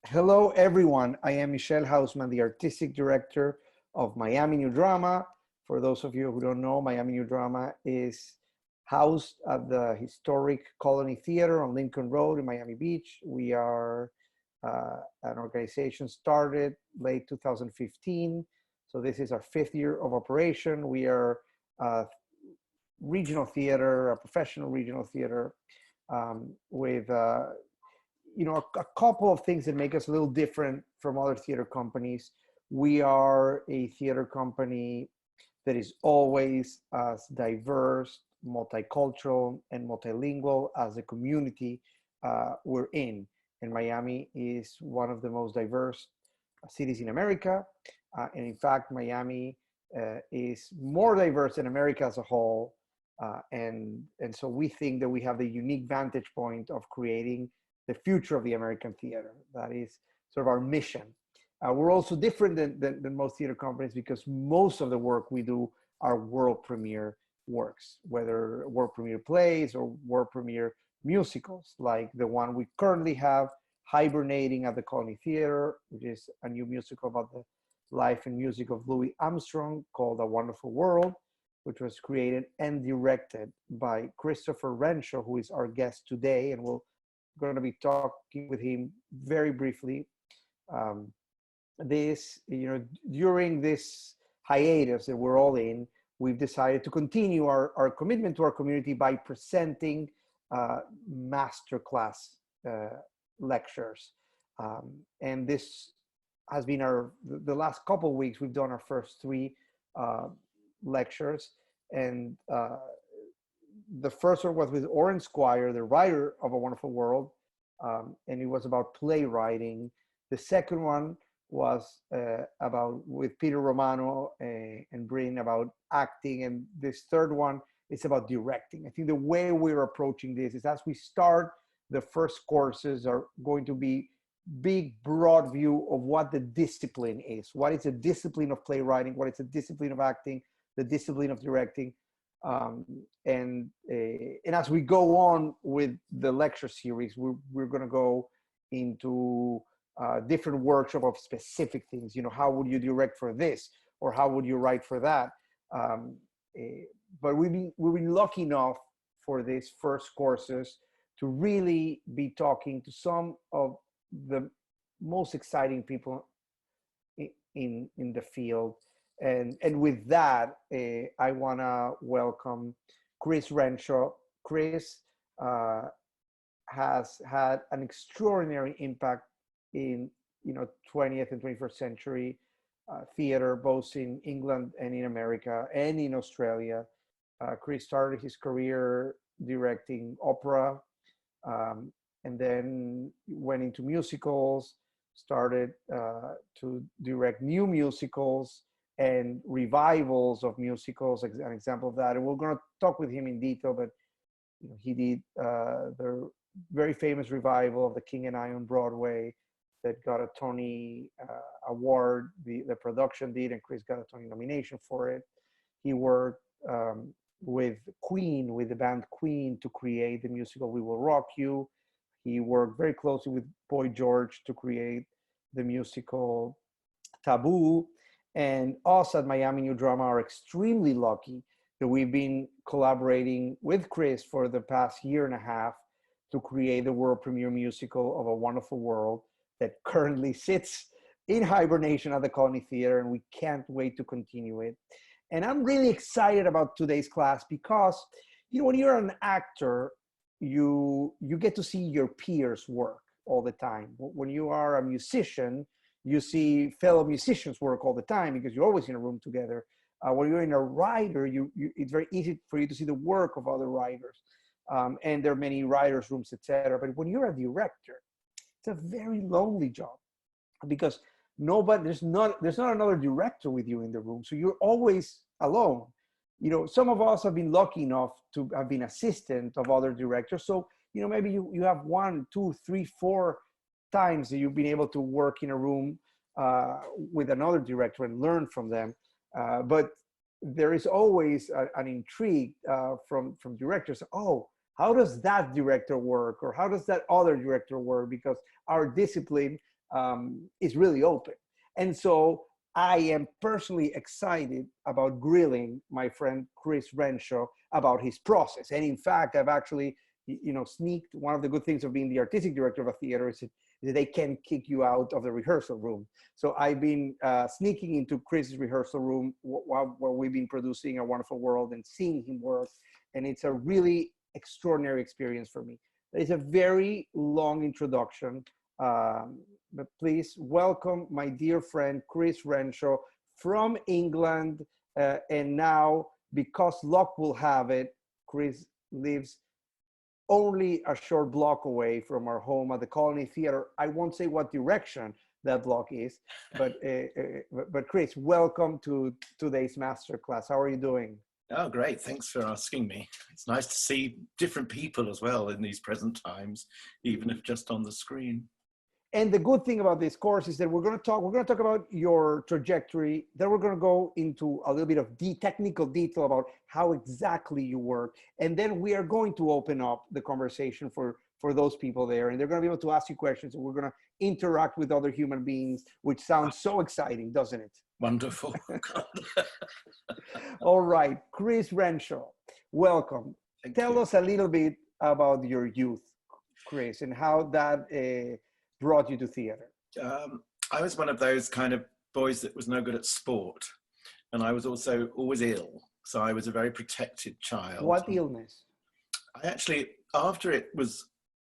Hello, everyone. I am Michelle Hausman, the artistic director of Miami New Drama. For those of you who don't know, Miami New Drama is housed at the historic Colony Theater on Lincoln Road in Miami Beach. We are an organization started late 2015. So this is our 5th year of operation. We are a regional theater, a professional regional theater with a couple of things that make us a little different from other theater companies. We are a theater company that is always as diverse, multicultural, and multilingual as the community we're in. And Miami is one of the most diverse cities in America. And in fact, Miami is more diverse than America as a whole. And so we think that we have the unique vantage point of creating the future of the American theater. That is sort of our mission. We're also different than most theater companies because most of the work we do are world premiere works, whether world premiere plays or world premiere musicals, like the one we currently have hibernating at the Colony Theater, which is a new musical about the life and music of Louis Armstrong called A Wonderful World, which was created and directed by Christopher Renshaw, who is our guest today, and we'll going to be talking with him very briefly. During this hiatus that we're all in, we've decided to continue our commitment to our community by presenting masterclass lectures. And this has been the last couple of weeks, we've done our first 3 lectures. And the first one was with Oren Squire, the writer of A Wonderful World, and it was about playwriting. The second one was with Peter Romano and Bryn about acting, and this third one is about directing. I think the way we're approaching this is, as we start, the first courses are going to be big, broad view of what the discipline is. What is the discipline of playwriting? What is the discipline of acting? The discipline of directing? And as we go on with the lecture series, we're going to go into different workshops of specific things. How would you direct for this, or how would you write for that? But we've been lucky enough for these first courses to really be talking to some of the most exciting people in the field. And with that, I want to welcome Chris Renshaw. Chris has had an extraordinary impact in 20th and 21st century theater, both in England and in America and in Australia. Chris started his career directing opera, and then went into musicals, started to direct new musicals and revivals of musicals, an example of that. And we're going to talk with him in detail, but he did the very famous revival of The King and I on Broadway that got a Tony award. The production did, and Chris got a Tony nomination for it. He worked with the band Queen, to create the musical We Will Rock You. He worked very closely with Boy George to create the musical Taboo. And us at Miami New Drama are extremely lucky that we've been collaborating with Chris for the past 1.5 years to create the world premiere musical of A Wonderful World that currently sits in hibernation at the Colony Theater, and we can't wait to continue it. And I'm really excited about today's class because, when you're an actor, you get to see your peers work all the time. When you are a musician, you see fellow musicians work all the time because you're always in a room together. When you're in a writer, it's very easy for you to see the work of other writers. And there are many writers' rooms, etc. But when you're a director, it's a very lonely job because there's not another director with you in the room. So you're always alone. Some of us have been lucky enough to have been assistant of other directors. So, maybe you have 1, 2, 3, 4 times that you've been able to work in a room with another director and learn from them. But there is always an intrigue from directors. Oh, how does that director work? Or how does that other director work? Because our discipline is really open. And so I am personally excited about grilling my friend Chris Renshaw about his process. And in fact, I've actually, sneaked. One of the good things of being the artistic director of a theater is that they can kick you out of the rehearsal room. So I've been sneaking into Chris's rehearsal room while we've been producing A Wonderful World and seeing him work. And it's a really extraordinary experience for me. It's a very long introduction, but please welcome my dear friend, Chris Renshaw from England. And now, because luck will have it, Chris lives only a short block away from our home at the Colony Theater. I won't say what direction that block is, but Chris, welcome to today's masterclass. How are you doing? Oh, great. Thanks for asking me. It's nice to see different people as well in these present times, even if just on the screen. And the good thing about this course is that we're going to talk about your trajectory. Then we're going to go into a little bit of technical detail about how exactly you work. And then we are going to open up the conversation for those people there. And they're going to be able to ask you questions. And we're going to interact with other human beings, which sounds so exciting, doesn't it? Wonderful. All right, Chris Renshaw, welcome. Tell us a little bit about your youth, Chris, and how that brought you to theater. I was one of those kind of boys that was no good at sport. And I was also always ill. So I was a very protected child. What illness? I actually, after it was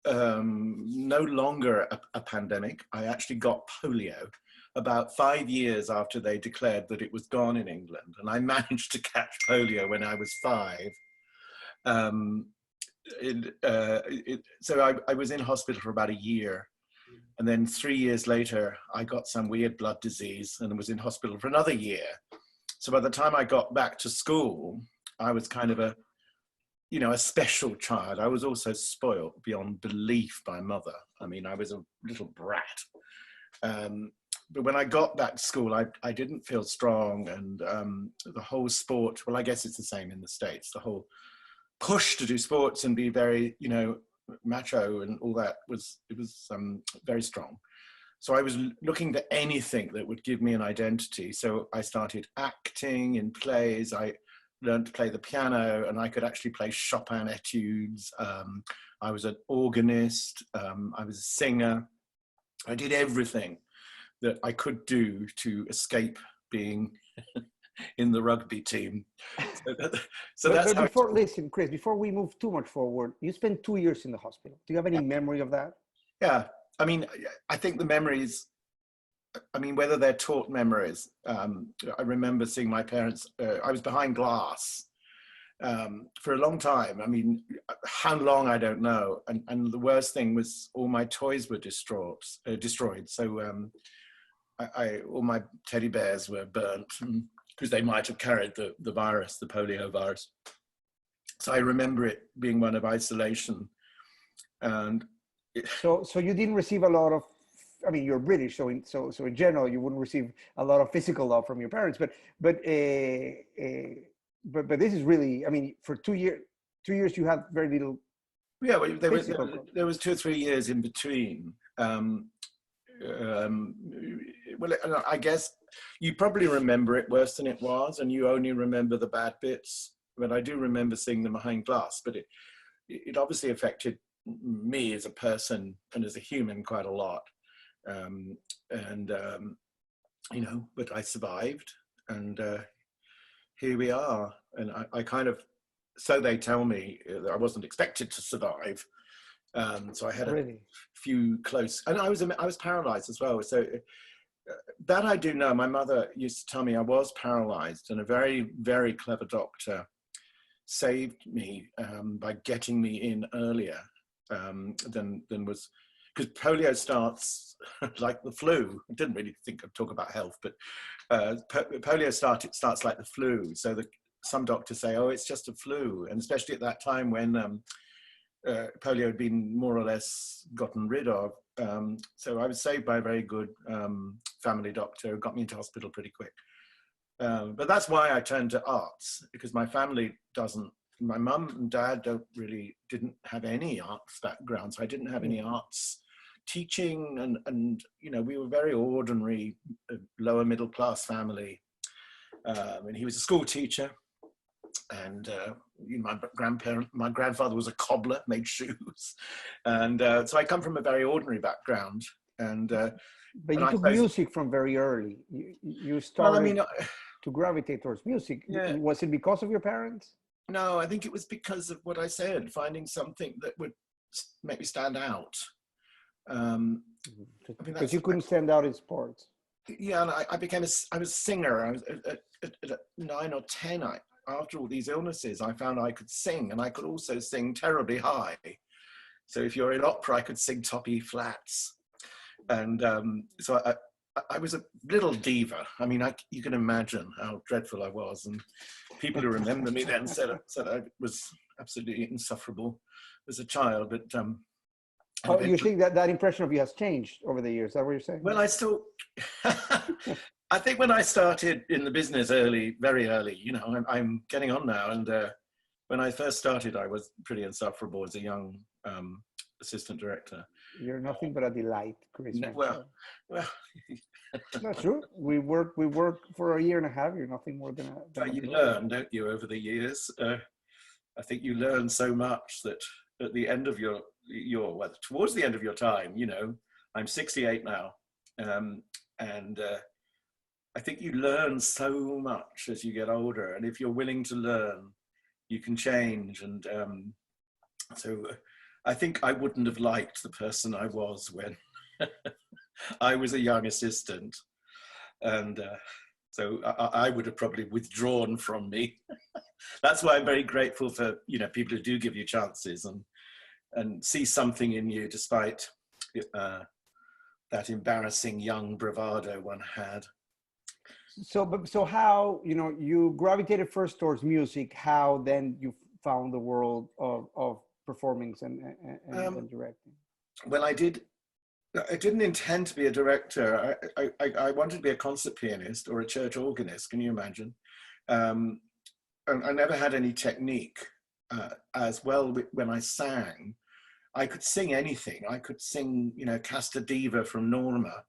no longer a pandemic, I actually got polio about 5 years after they declared that it was gone in England. And I managed to catch polio when I was 5. So I was in hospital for about a year. And then 3 years later, I got some weird blood disease and was in hospital for another year. So by the time I got back to school, I was kind of a special child. I was also spoiled beyond belief by mother. I mean, I was a little brat. But when I got back to school, I didn't feel strong. And the whole sport, well, I guess it's the same in the States. The whole push to do sports and be very, macho and all that was very strong. So I was looking to anything that would give me an identity. So I started acting in plays. I learned to play the piano, and I could actually play Chopin etudes. I was an organist. I was a singer. I did everything that I could do to escape being in the rugby team. So that's but before, listen, Chris, before we move too much forward, you spent 2 years in the hospital. Do you have any memory of that? Yeah. I mean, I think the memories, whether they're taught memories, I remember seeing my parents, I was behind glass for a long time. I mean, how long, I don't know. And the worst thing was all my toys were destroyed. So all my teddy bears were burnt because they might have carried the virus, the polio virus. So I remember it being one of isolation. And so you didn't receive a lot of, you're British, so in general you wouldn't receive a lot of physical love from your parents. But this is really, for 2 years you had very little. Yeah, well, there was 2 or 3 years in between. Well, I guess you probably remember it worse than it was, and you only remember the bad bits. But I do remember seeing them behind glass. But it obviously affected me as a person and as a human quite a lot. But I survived, and here we are. And I kind of, so they tell me that I wasn't expected to survive. So I had a few close, and I was paralyzed as well. So that I do know. My mother used to tell me I was paralyzed, and a very, very clever doctor saved me by getting me in earlier than was, because polio starts like the flu. I didn't really think I'd talk about health, but polio starts like the flu. So some doctors say, oh, it's just a flu, and especially at that time when polio had been more or less gotten rid of. So I was saved by a very good family doctor who got me into hospital pretty quick. But that's why I turned to arts, because my family doesn't, my mum and dad didn't have any arts background, so I didn't have any arts teaching, and you know, we were very ordinary, lower middle class family. And he was a school teacher, and you know, my grandfather was a cobbler, made shoes, and so I come from a very ordinary background. And but you took music from very early. You started, well, I mean, to gravitate towards music. Yeah. Was it because of your parents? No, I think it was because of what I said, finding something that would make me stand out. Because you couldn't stand out in sports. Yeah, and I was a singer. I was at 9 or 10. After all these illnesses, I found I could sing, and I could also sing terribly high. So if you're in opera, I could sing top E flats. And so I was a little diva. I mean, you can imagine how dreadful I was. And people who remember me then said I was absolutely insufferable as a child. But oh, you think that impression of you has changed over the years? Is that what you're saying? Well, I still, I think when I started in the business very early, you know, I'm getting on now. And when I first started, I was pretty insufferable as a young assistant director. You're nothing but a delight, Chris. Well, that's true. We work for a year and a half. You're nothing more than a you learn, don't you, over the years? I think you learn so much that at the end of your well, towards the end of your time, you know, I'm 68 now, and I think you learn so much as you get older, and if you're willing to learn, you can change. And so I think I wouldn't have liked the person I was when I was a young assistant, and so I would have probably withdrawn from me. That's why I'm very grateful for, you know, people who do give you chances and see something in you despite that embarrassing young bravado one had. So how, you know, you gravitated first towards music, how then you found the world of performings and directing? Well, I didn't intend to be a director. I wanted to be a concert pianist or a church organist. Can you imagine? And I never had any technique as well. When I sang, I could sing anything. I could sing, you know, Casta Diva from Norma,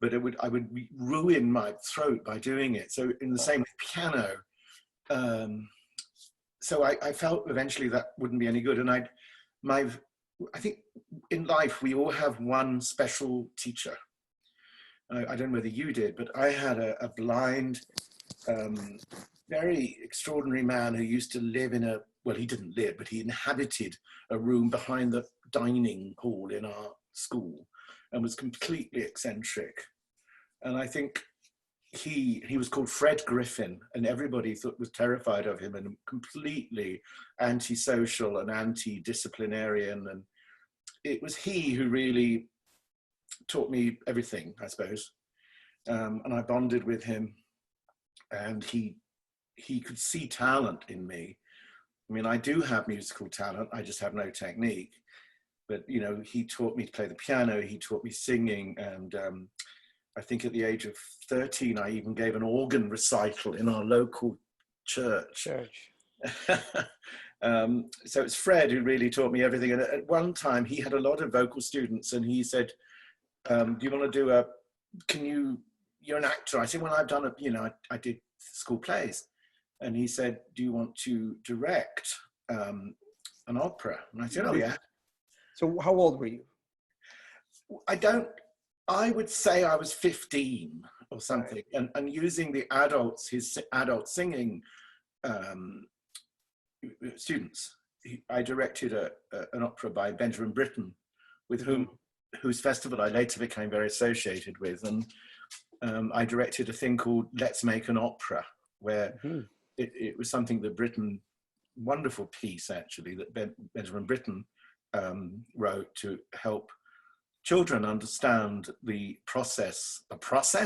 but I would ruin my throat by doing it. So in the same with piano. So I felt eventually that wouldn't be any good. And I think in life, we all have one special teacher. I don't know whether you did, but I had a blind, very extraordinary man who used to live in well, he didn't live, but he inhabited a room behind the dining hall in our school and was completely eccentric. And I think he was called Fred Griffin, and everybody was terrified of him, and completely antisocial and anti-disciplinarian. And it was he who really taught me everything, I suppose. And I bonded with him, and he could see talent in me. I mean, I do have musical talent, I just have no technique. But, you know, he taught me to play the piano, he taught me singing, and I think at the age of 13, I even gave an organ recital in our local church. So it's Fred who really taught me everything. And at one time, he had a lot of vocal students, and he said, do you want to do you're an actor. I said, well, I've done I did school plays. And he said, do you want to direct an opera? And I said, oh, yeah. So how old were you? I would say I was 15 or something. Right. And using his adult singing students, I directed an opera by Benjamin Britten, with whose festival I later became very associated with. And I directed a thing called Let's Make an Opera, where it was something that wonderful piece actually, that Benjamin Britten wrote to help children understand the process,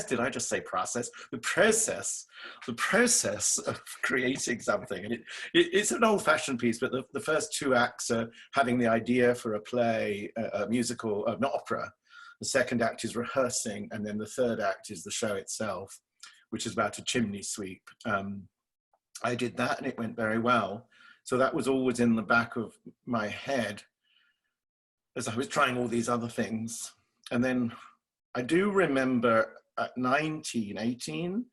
did I just say process? The process of creating something. And it's an old-fashioned piece, but the first 2 acts are having the idea for a play, a musical, an opera. The second act is rehearsing, and then the third act is the show itself, which is about a chimney sweep. I did that, and it went very well. So that was always in the back of my head as I was trying all these other things. And then I do remember at 19, 18,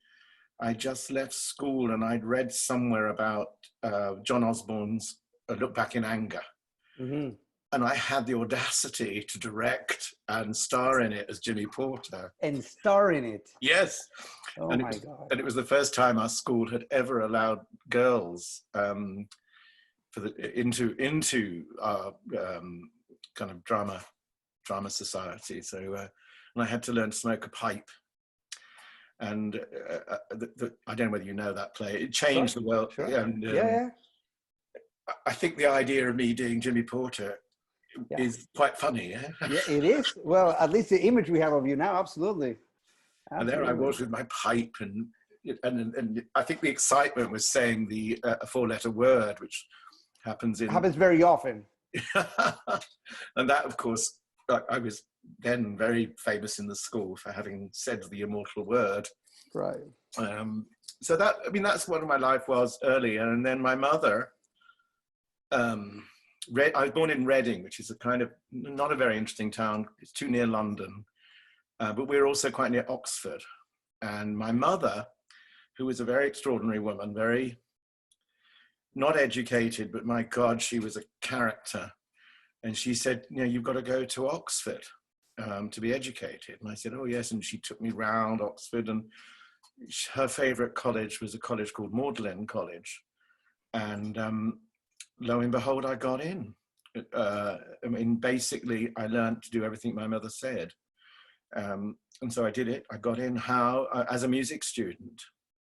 I just left school and I'd read somewhere about John Osborne's Look Back in Anger. Mm-hmm. And I had the audacity to direct and star in it as Jimmy Porter. And star in it. Yes. Oh and my God. God. And it was the first time our school had ever allowed girls into our kind of drama society. So, and I had to learn to smoke a pipe. And I don't know whether you know that play. It changed the world. Sure. And, yeah. I think the idea of me doing Jimmy Porter is quite funny. Yeah? Yeah, it is. Well, at least the image we have of you now, absolutely. And there I was with my pipe, and I think the excitement was saying the a four-letter word, which happens very often. And that, of course, I was then very famous in the school for having said the immortal word. Right. So that, I mean, that's what my life was early. And then my mother, I was born in Reading, which is a kind of not a very interesting town. It's too near London, but we're also quite near Oxford. And my mother, who was a very extraordinary woman, very not educated, but my God, she was a character. And she said, you know, you've got to go to Oxford to be educated. And I said, oh yes. And she took me round Oxford, and her favorite college was a college called Magdalen College. And lo and behold, I got in. I mean, basically, I learned to do everything my mother said. And so I did it. I got in as a music student.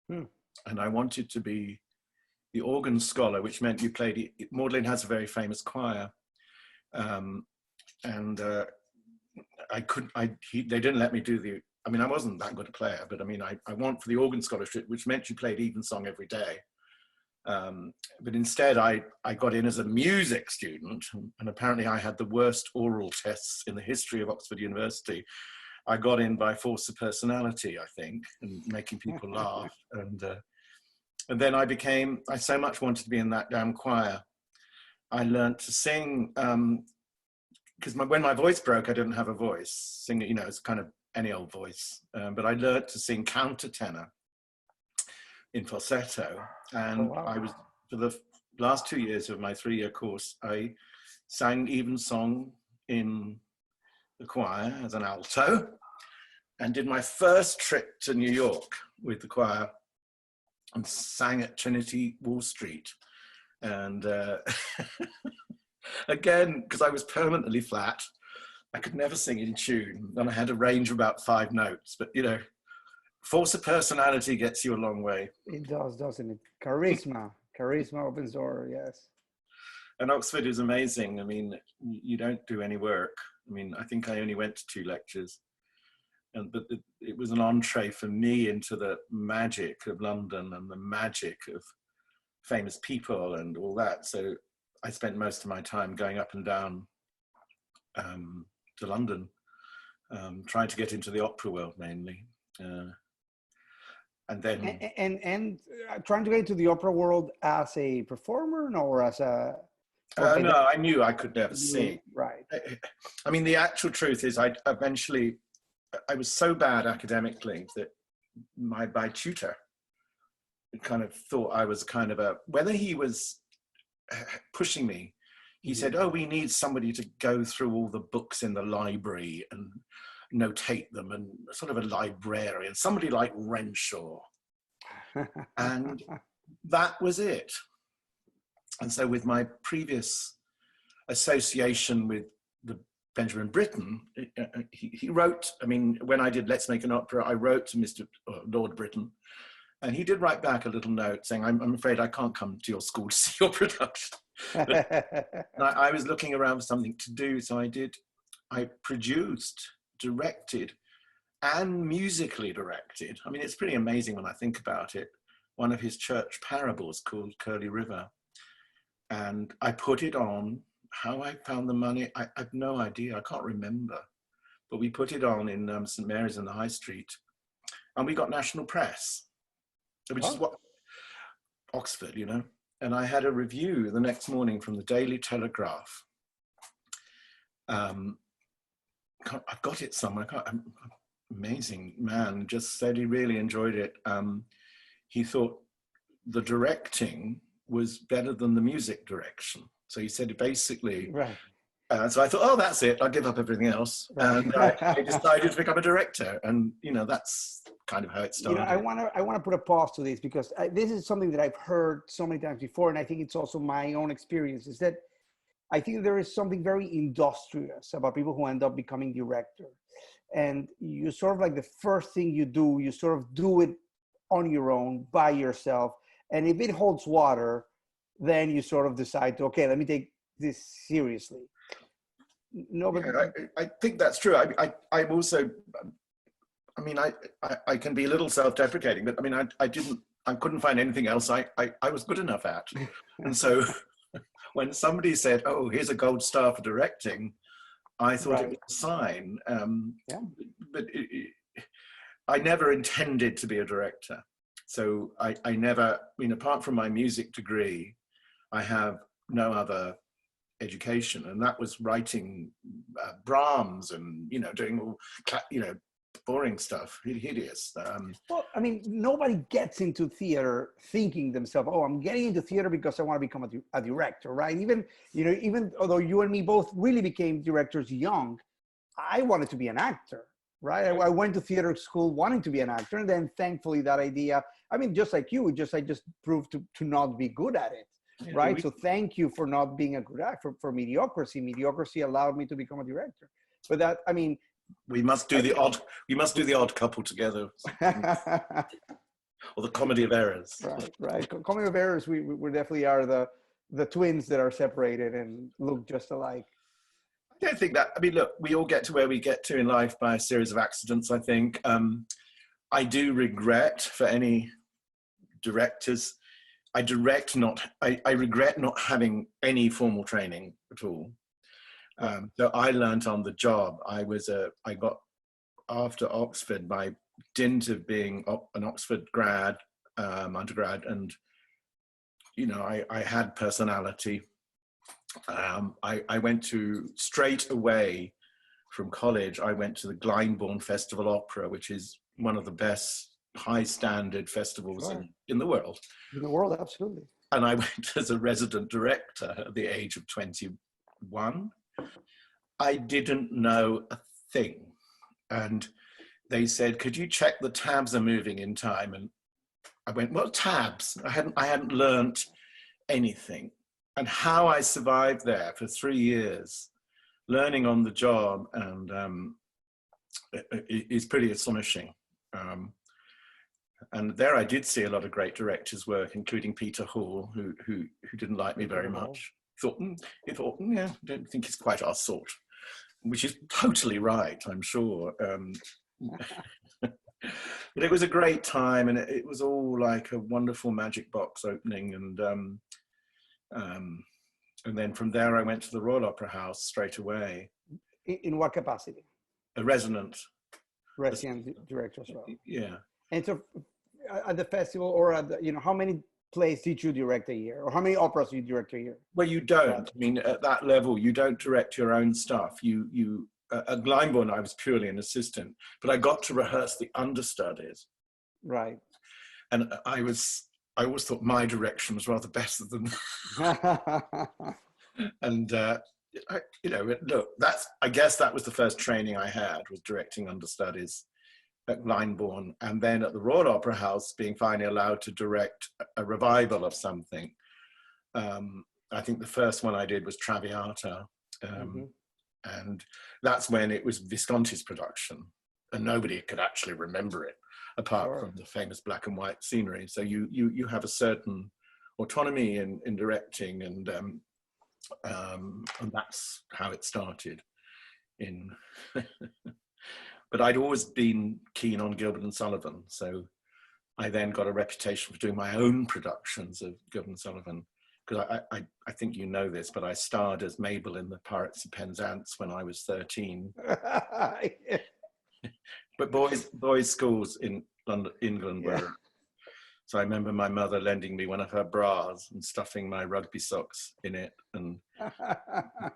And I wanted to be the organ scholar, which meant you played, Magdalen has a very famous choir. They didn't let me do I mean, I wasn't that good a player, but I mean, I went for the organ scholarship, which meant you played evensong every day. But instead, I got in as a music student, and apparently I had the worst oral tests in the history of Oxford University. I got in by force of personality, I think, and making people laugh. And then I so much wanted to be in that damn choir. I learned to sing, because when my voice broke, I didn't have a voice. Singing, you know, it's kind of any old voice. But I learned to sing countertenor in falsetto. And I was, for the last 2 years of my 3-year course, I sang evensong in the choir as an alto, and did my first trip to New York with the choir and sang at Trinity Wall Street. And again, because I was permanently flat, I could never sing in tune, and I had a range of about 5 notes. But you know, force of personality gets you a long way. It does, doesn't it? Charisma opens door, yes. And Oxford is amazing. I mean, you don't do any work. I mean, I think I only went to 2 lectures, but it was an entree for me into the magic of London and the magic of famous people and all that. So I spent most of my time going up and down to London, trying to get into the opera world mainly. And then and trying to get into the opera world as a performer, or as a no, I knew I could never sing. Right. I mean, the actual truth is, I was so bad academically that my tutor kind of thought I was kind of whether he was pushing me. He said, oh, we need somebody to go through all the books in the library and notate them, and sort of a librarian, somebody like Renshaw. And that was it. And so with my previous association with the Benjamin Britten, he wrote, I mean, when I did Let's Make an Opera, I wrote to Lord Britten, and he did write back a little note saying, I'm afraid I can't come to your school to see your production. I was looking around for something to do, so I produced, directed, and musically directed. I mean, it's pretty amazing when I think about it. One of his church parables called Curly River. And I put it on. How I found the money, I have no idea. I can't remember. But we put it on in St. Mary's in the High Street. And we got national press, which is what Oxford, you know. And I had a review the next morning from the Daily Telegraph, kind I've got it somewhere. Amazing man, just said he really enjoyed it. He thought the directing was better than the music direction. So he said basically, Right. So I thought, oh, that's it. I'll give up everything else. Right. And I decided to become a director. And, you know, that's kind of how it started. I want to put a pause to this because this is something that I've heard so many times before. And I think it's also my own experience is that I think there is something very industrious about people who end up becoming director. And you sort of like the first thing you do, you sort of do it on your own, by yourself. And if it holds water, then you sort of decide to, okay, let me take this seriously. No, but yeah, I think that's true. I'm also, I mean, I can be a little self-deprecating, but I mean, I couldn't find anything else I was good enough at. And so when somebody said, oh, here's a gold star for directing, I thought it was a sign. But I never intended to be a director. So I never, I mean, apart from my music degree, I have no other education, and that was writing Brahms and, you know, doing all, you know, boring stuff, hideous. Well, I mean, nobody gets into theater thinking themselves, oh, I'm getting into theater because I want to become a director, right? Even, you know, even although you and me both really became directors young, I wanted to be an actor, right? I went to theater school wanting to be an actor, and then thankfully that idea, I mean, just like you, I just proved to not be good at it. Right. So thank you for not being a good actor, for mediocrity. Mediocrity allowed me to become a director. But that, I mean, we must do the odd couple together. Or the comedy of errors. Right. Comedy of errors, we definitely are the twins that are separated and look just alike. I don't think that, I mean, look, we all get to where we get to in life by a series of accidents, I think. I do regret for any directors, I regret not having any formal training at all. So I learned on the job. I got after Oxford by dint of being an Oxford grad, undergrad, and, you know, I had personality. I went to, straight away from college, I went to the Glyndebourne Festival Opera, which is one of the best high standard festivals in the world. In the world, absolutely. And I went as a resident director at the age of 21. I didn't know a thing. And they said, could you check the tabs are moving in time? And I went, what tabs? I hadn't learnt anything. And how I survived there for 3 years, learning on the job, and is pretty astonishing. And there I did see a lot of great directors' work, including Peter Hall, who didn't like me very much. He thought, yeah, I don't think he's quite our sort, which is totally right, I'm sure. But it was a great time, and it was all like a wonderful magic box opening. And then from there, I went to the Royal Opera House straight away. In what capacity? A resident director as well. Yeah. And so at the festival, or at the, you know, how many plays did you direct a year, or how many operas do you direct a year? Well, you don't. I mean, at that level, you don't direct your own stuff. At Glyndebourne, I was purely an assistant, but I got to rehearse the understudies. Right. And I always thought my direction was rather better than. And you know, look, I guess that was the first training I had, was directing understudies at Glyndebourne, and then at the Royal Opera House, being finally allowed to direct a revival of something. I think the first one I did was Traviata, and that's when it was Visconti's production, and nobody could actually remember it apart from the famous black and white scenery. So you have a certain autonomy in directing, and that's how it started. But I'd always been keen on Gilbert and Sullivan, so I then got a reputation for doing my own productions of Gilbert and Sullivan, because I think you know this, but I starred as Mabel in The Pirates of Penzance when I was 13. But boys' schools in London, England were. So I remember my mother lending me one of her bras and stuffing my rugby socks in it. And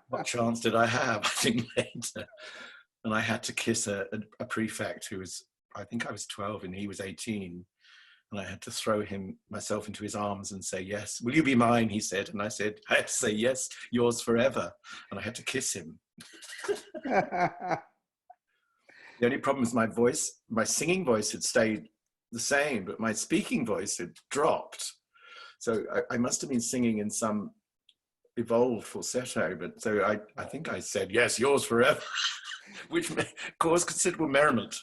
what chance did I have? I think later. and I had to kiss a prefect who was, I think I was 12 and he was 18. And I had to throw myself into his arms and say, yes, will you be mine? He said. And I said, I had to say, yes, yours forever. And I had to kiss him. The only problem is my voice, my singing voice had stayed the same, but my speaking voice had dropped. So I must have been singing in some evolved falsetto, but so I think I said, yes, yours forever, which caused considerable merriment.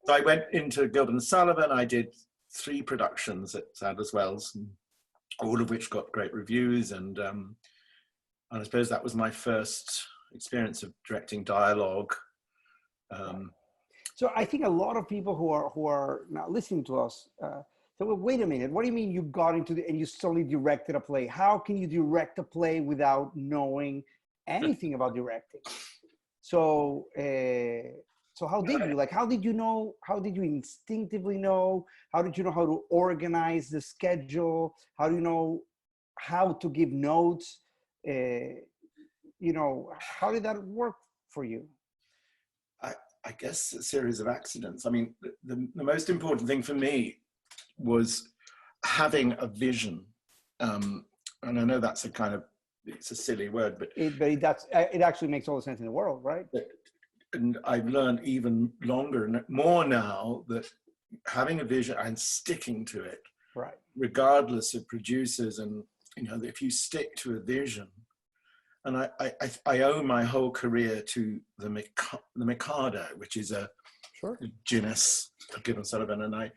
So I went into Gilbert and Sullivan. I did 3 productions at Sadler's Wells, all of which got great reviews. And I suppose that was my first experience of directing dialogue. So I think a lot of people who are now listening to us, so well, wait a minute, what do you mean you got into and you suddenly directed a play? How can you direct a play without knowing anything about directing? So, so how did you, how did you know, how did you instinctively know? How did you know how to organize the schedule? How do you know how to give notes? How did that work for you? I guess a series of accidents. I mean, the most important thing for me was having a vision. And I know that's it's a silly word, but it actually makes all the sense in the world, right? And I've learned even longer and more now that having a vision and sticking to it, right, regardless of producers, and if you stick to a vision, and I owe my whole career to the Mikado, which is a genus of Gibbon Sullivan, and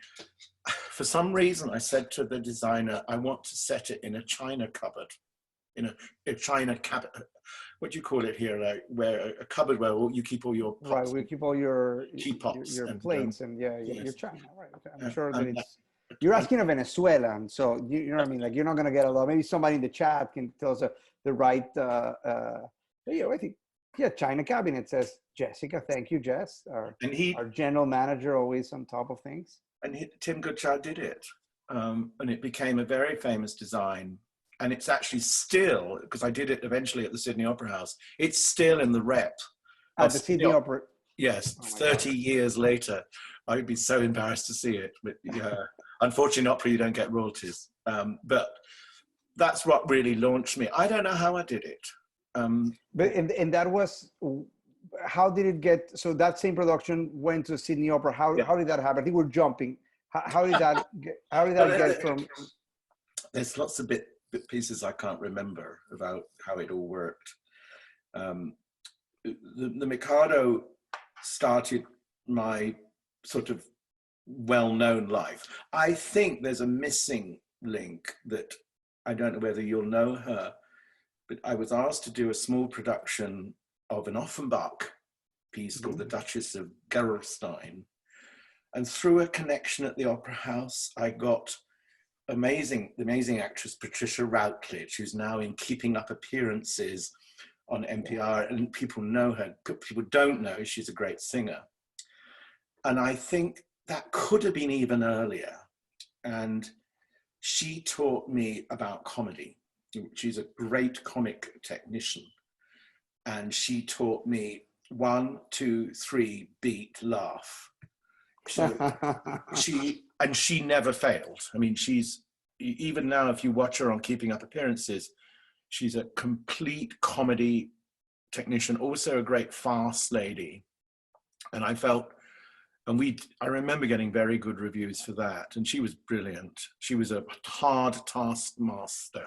for some reason I said to the designer, I want to set it in a china cupboard, in a china cabinet. What do you call it here? Where a cupboard where you keep all your pots. Right, we keep all your teapots, your plates, and yes. your china. Right. Okay. I'm sure that you're asking a Venezuelan, so you know what I mean. Like, you're not going to get a lot. Maybe somebody in the chat can tell us the right. I think china cabinet says Jessica. Thank you, Jess. Our general manager, always on top of things. And Tim Goodchild did it, and it became a very famous design. And it's actually still, because I did it eventually at the Sydney Opera House, it's still in the rep. At the Sydney Opera? Yes, 30 years later. I would be so embarrassed to see it. But unfortunately, in opera, you don't get royalties. But that's what really launched me. I don't know how I did it. But and that was, how did it get, so that same production went to Sydney Opera. How did that happen? I think we're jumping. How did that get from? There's lots of bit pieces I can't remember about how it all worked. The Mikado started my sort of well-known life. I think there's a missing link that I don't know whether you'll know her, but I was asked to do a small production of an Offenbach piece called The Duchess of Gerolstein. And through a connection at the Opera House, I got the amazing actress Patricia Routledge, who's now in Keeping Up Appearances on NPR, and people know her. People don't know she's a great singer. And I think that could have been even earlier. And she taught me about comedy. She's a great comic technician. And she taught me 1, 2, 3, beat, laugh. So she never failed. I mean, she's, even now, if you watch her on Keeping Up Appearances, she's a complete comedy technician, also a great farce lady. And I felt, I remember getting very good reviews for that. And she was brilliant. She was a hard taskmaster.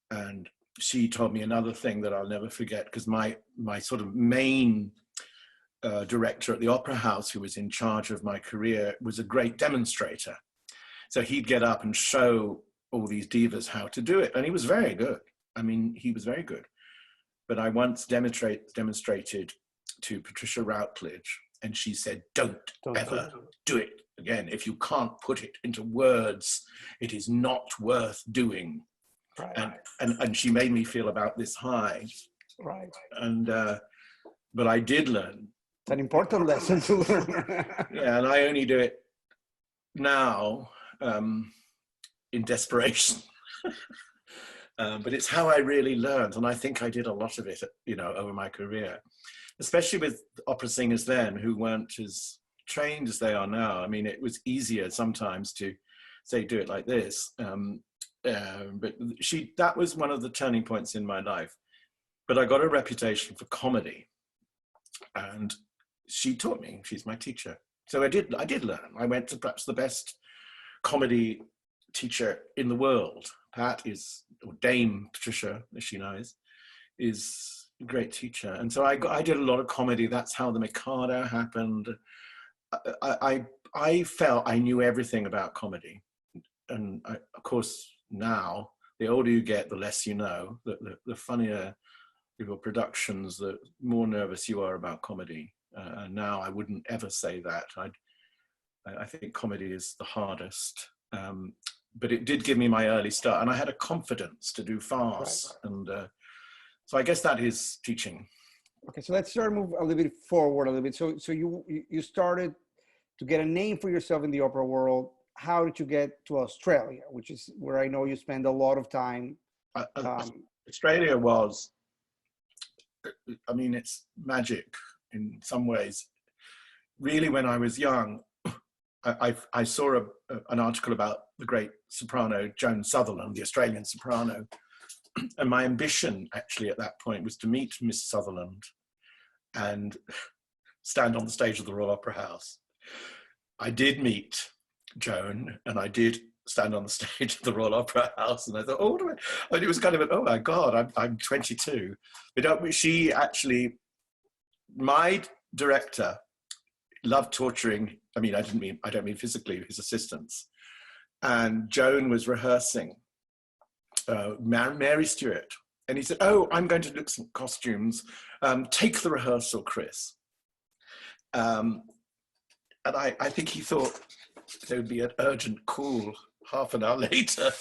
And she told me another thing that I'll never forget, because my sort of main director at the Opera House, who was in charge of my career, was a great demonstrator. So he'd get up and show all these divas how to do it. And he was very good. I mean, he was very good. But I once demonstrated to Patricia Routledge, and she said, don't ever do it again. If you can't put it into words, it is not worth doing. Right. And she made me feel about this high. Right. And, but I did learn. It's an important lesson to learn. Yeah, and I only do it now in desperation. But it's how I really learned, and I think I did a lot of it, you know, over my career, especially with opera singers then who weren't as trained as they are now. I mean, it was easier sometimes to say, do it like this. But that was one of the turning points in my life. But I got a reputation for comedy, and she taught me. She's my teacher. So I did learn. I went to perhaps the best comedy teacher in the world. Pat is, or Dame Patricia, as she knows, is a great teacher. And so I did a lot of comedy. That's how the Mikado happened. I felt I knew everything about comedy. And of course, now, the older you get, the less you know. The funnier your productions, the more nervous you are about comedy. And now I wouldn't ever say that. I think comedy is the hardest. But it did give me my early start, and I had a confidence to do farce. Right. And so I guess that is teaching. Okay, so let's start move a little bit forward a little bit. So you started to get a name for yourself in the opera world. How did you get to Australia, which is where I know you spend a lot of time? Australia was, I mean, it's magic in some ways. Really, when I was young, I saw an article about the great soprano Joan Sutherland, the Australian soprano, and my ambition actually at that point was to meet Miss Sutherland and stand on the stage of the Royal Opera House. I did meet Joan, and I did stand on the stage of the Royal Opera House, and I thought, oh, and it was kind of, oh my God, I'm 22. But she actually, my director loved torturing. I mean, I don't mean physically, his assistants. And Joan was rehearsing Mary Stuart. And he said, oh, I'm going to look some costumes. Take the rehearsal, Chris. And I think he thought there would be an urgent call half an hour later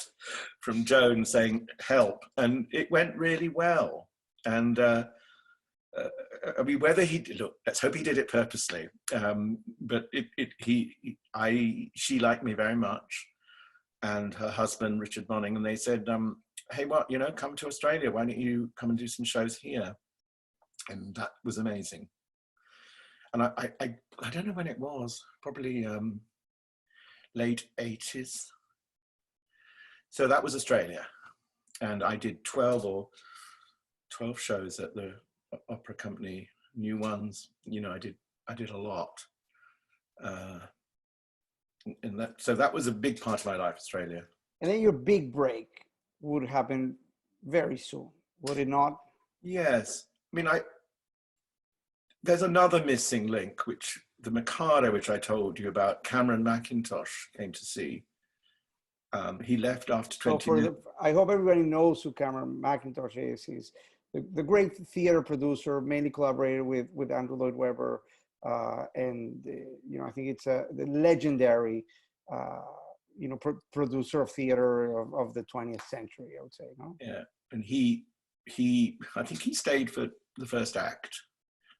from Joan saying, help. And it went really well. And I mean, whether look, let's hope he did it purposely. But she liked me very much, and her husband, Richard Bonning, and they said, hey, come to Australia. Why don't you come and do some shows here? And that was amazing. And I don't know when it was, probably late 80s. So that was Australia. And I did 12 shows at the opera company, new ones. You know, I did a lot. So that was a big part of my life, Australia. And then your big break would happen very soon, would it not? Yes. I mean, there's another missing link, which the Mikado, which I told you about, Cameron Mackintosh came to see. He left after 20 minutes. I hope everybody knows who Cameron Mackintosh is. He's the great theater producer, mainly collaborated with Andrew Lloyd Webber. And I think it's the legendary, producer of theater of the 20th century, I would say. No? Yeah, and I think he stayed for the first act.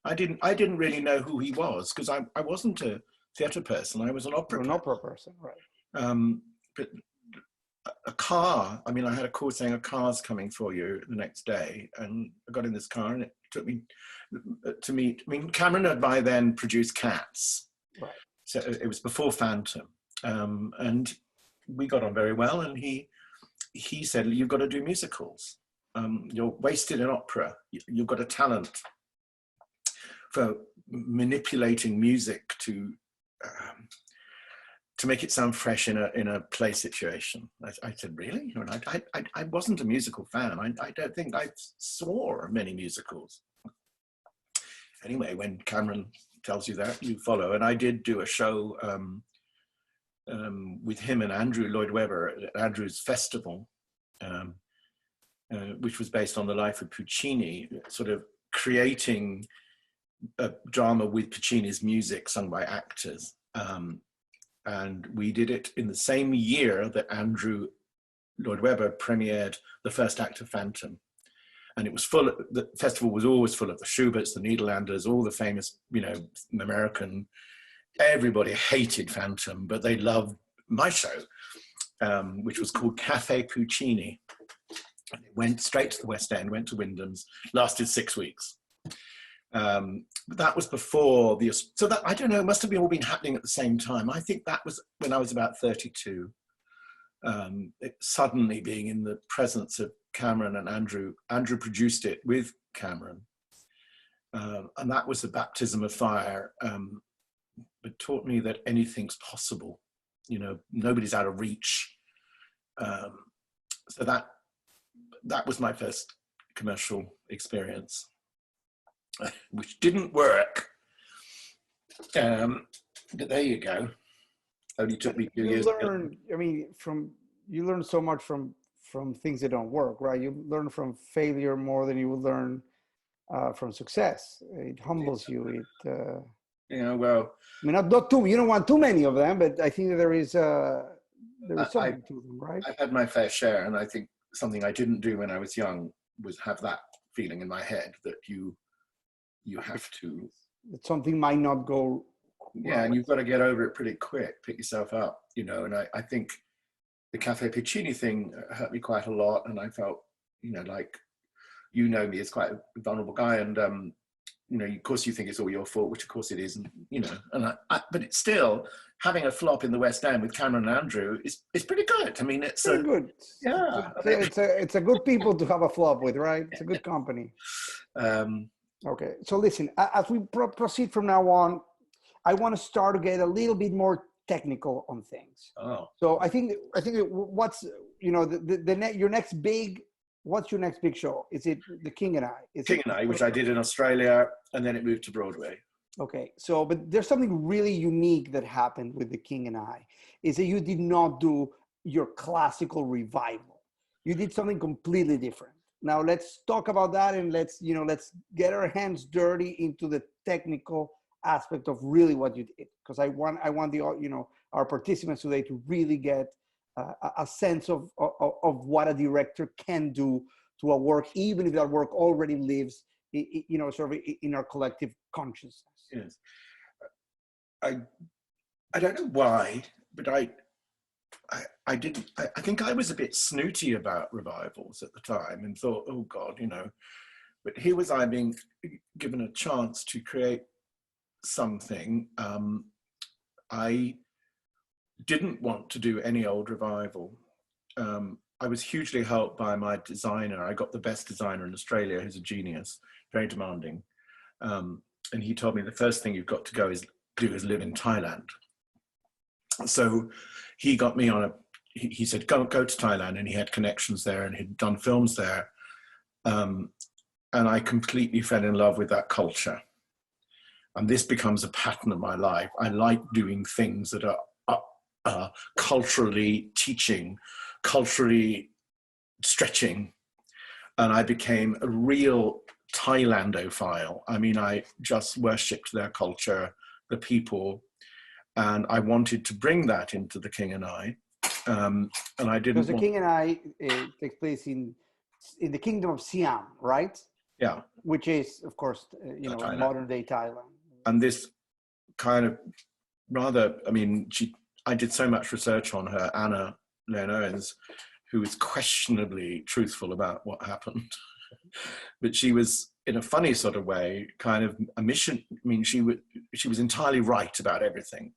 I didn't really know who he was, because I wasn't a theater person. I was an opera person. An opera person, right? But a car. I mean, I had a call saying a car's coming for you the next day, and I got in this car, and it took me to meet. I mean, Cameron had by then produced Cats, right? So it was before Phantom, and we got on very well. And he said, "You've got to do musicals. You're wasted in opera. You've got a talent for manipulating music to make it sound fresh in a play situation." I said, really? I wasn't a musical fan. I don't think I saw many musicals. Anyway, when Cameron tells you that, you follow. And I did do a show with him and Andrew Lloyd Webber at Andrew's Festival, which was based on the life of Puccini, sort of creating a drama with Puccini's music sung by actors. And we did it in the same year that Andrew Lloyd Webber premiered the first act of Phantom. And it was the festival was always full of the Schuberts, the Nederlanders, all the famous, American. Everybody hated Phantom, but they loved my show, which was called Cafe Puccini. Went straight to the West End, went to Wyndham's, lasted 6 weeks. But that was before so that, I don't know, it must have all been happening at the same time. I think that was when I was about 32. Suddenly being in the presence of Cameron and Andrew produced it with Cameron. And that was a baptism of fire. It taught me that anything's possible. You know, nobody's out of reach. So that was my first commercial experience, which didn't work. But there you go. Only took me 2 years. You learn so much from things that don't work, right? You learn from failure more than you will learn from success. It humbles you. Well, I mean, not too. You don't want too many of them, but I think that there is something to them, right? I've had my fair share, and I think something I didn't do when I was young was have that feeling in my head that you have to. That something might not go. Yeah, and you've got to get over it pretty quick, pick yourself up, and I think the Cafe Puccini thing hurt me quite a lot, and I felt, like, me as quite a vulnerable guy, and of course you think it's all your fault, which of course it isn't, but it's still, having a flop in the West End with Cameron and Andrew is pretty good. I mean, it's pretty good. Yeah. It's a good people to have a flop with, right? It's a good company. Okay, so listen, as we proceed from now on, I want to start to get a little bit more technical on things. Oh. So I think what's, your next big, what's your next big show? Is it The King and I? King and I, which I did in Australia, and then it moved to Broadway. Okay, so, but there's something really unique that happened with The King and I, is that you did not do your classical revival. You did something completely different. Now let's talk about that, and let's get our hands dirty into the technical aspect of really what you did, because I want our participants today to really get a sense of what a director can do to a work, even if that work already lives sort of in our collective consciousness. Yes. I don't know why, but I think I was a bit snooty about revivals at the time and thought, oh God, but here was I being given a chance to create something. I didn't want to do any old revival. I was hugely helped by my designer. I got the best designer in Australia, who's a genius, very demanding. And he told me the first thing you've got to do is live in Thailand. So he got me on he said, go to Thailand, and he had connections there and he'd done films there. And I completely fell in love with that culture. And this becomes a pattern of my life. I like doing things that are culturally teaching, culturally stretching. And I became a real Thailandophile. I mean, I just worshipped their culture, the people, and I wanted to bring that into The King and I. And I didn't. Because The King and I takes place in the Kingdom of Siam, right? Yeah. Which is, of course, modern day Thailand. And this kind of I did so much research on her, Anna Leonowens, who was questionably truthful about what happened. But she was, in a funny sort of way, kind of a mission. I mean, she was entirely right about everything.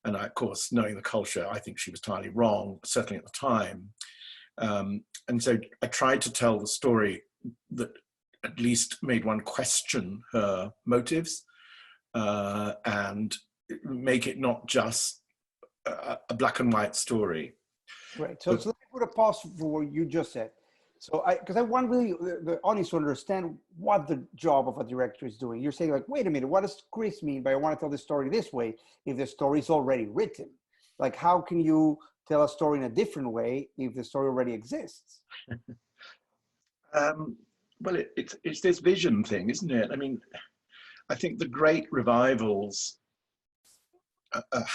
And I, of course, knowing the culture, I think she was entirely wrong, certainly at the time. And so I tried to tell the story that at least made one question her motives, and make it not just a black and white story. Right. So let me put a pause for what you just said. So because I want really the audience to understand what the job of a director is doing. You're saying, like, wait a minute, what does Chris mean by I want to tell the story this way if the story is already written? Like, how can you tell a story in a different way if the story already exists? Well, it's this vision thing, isn't it? I mean, I think the great revivals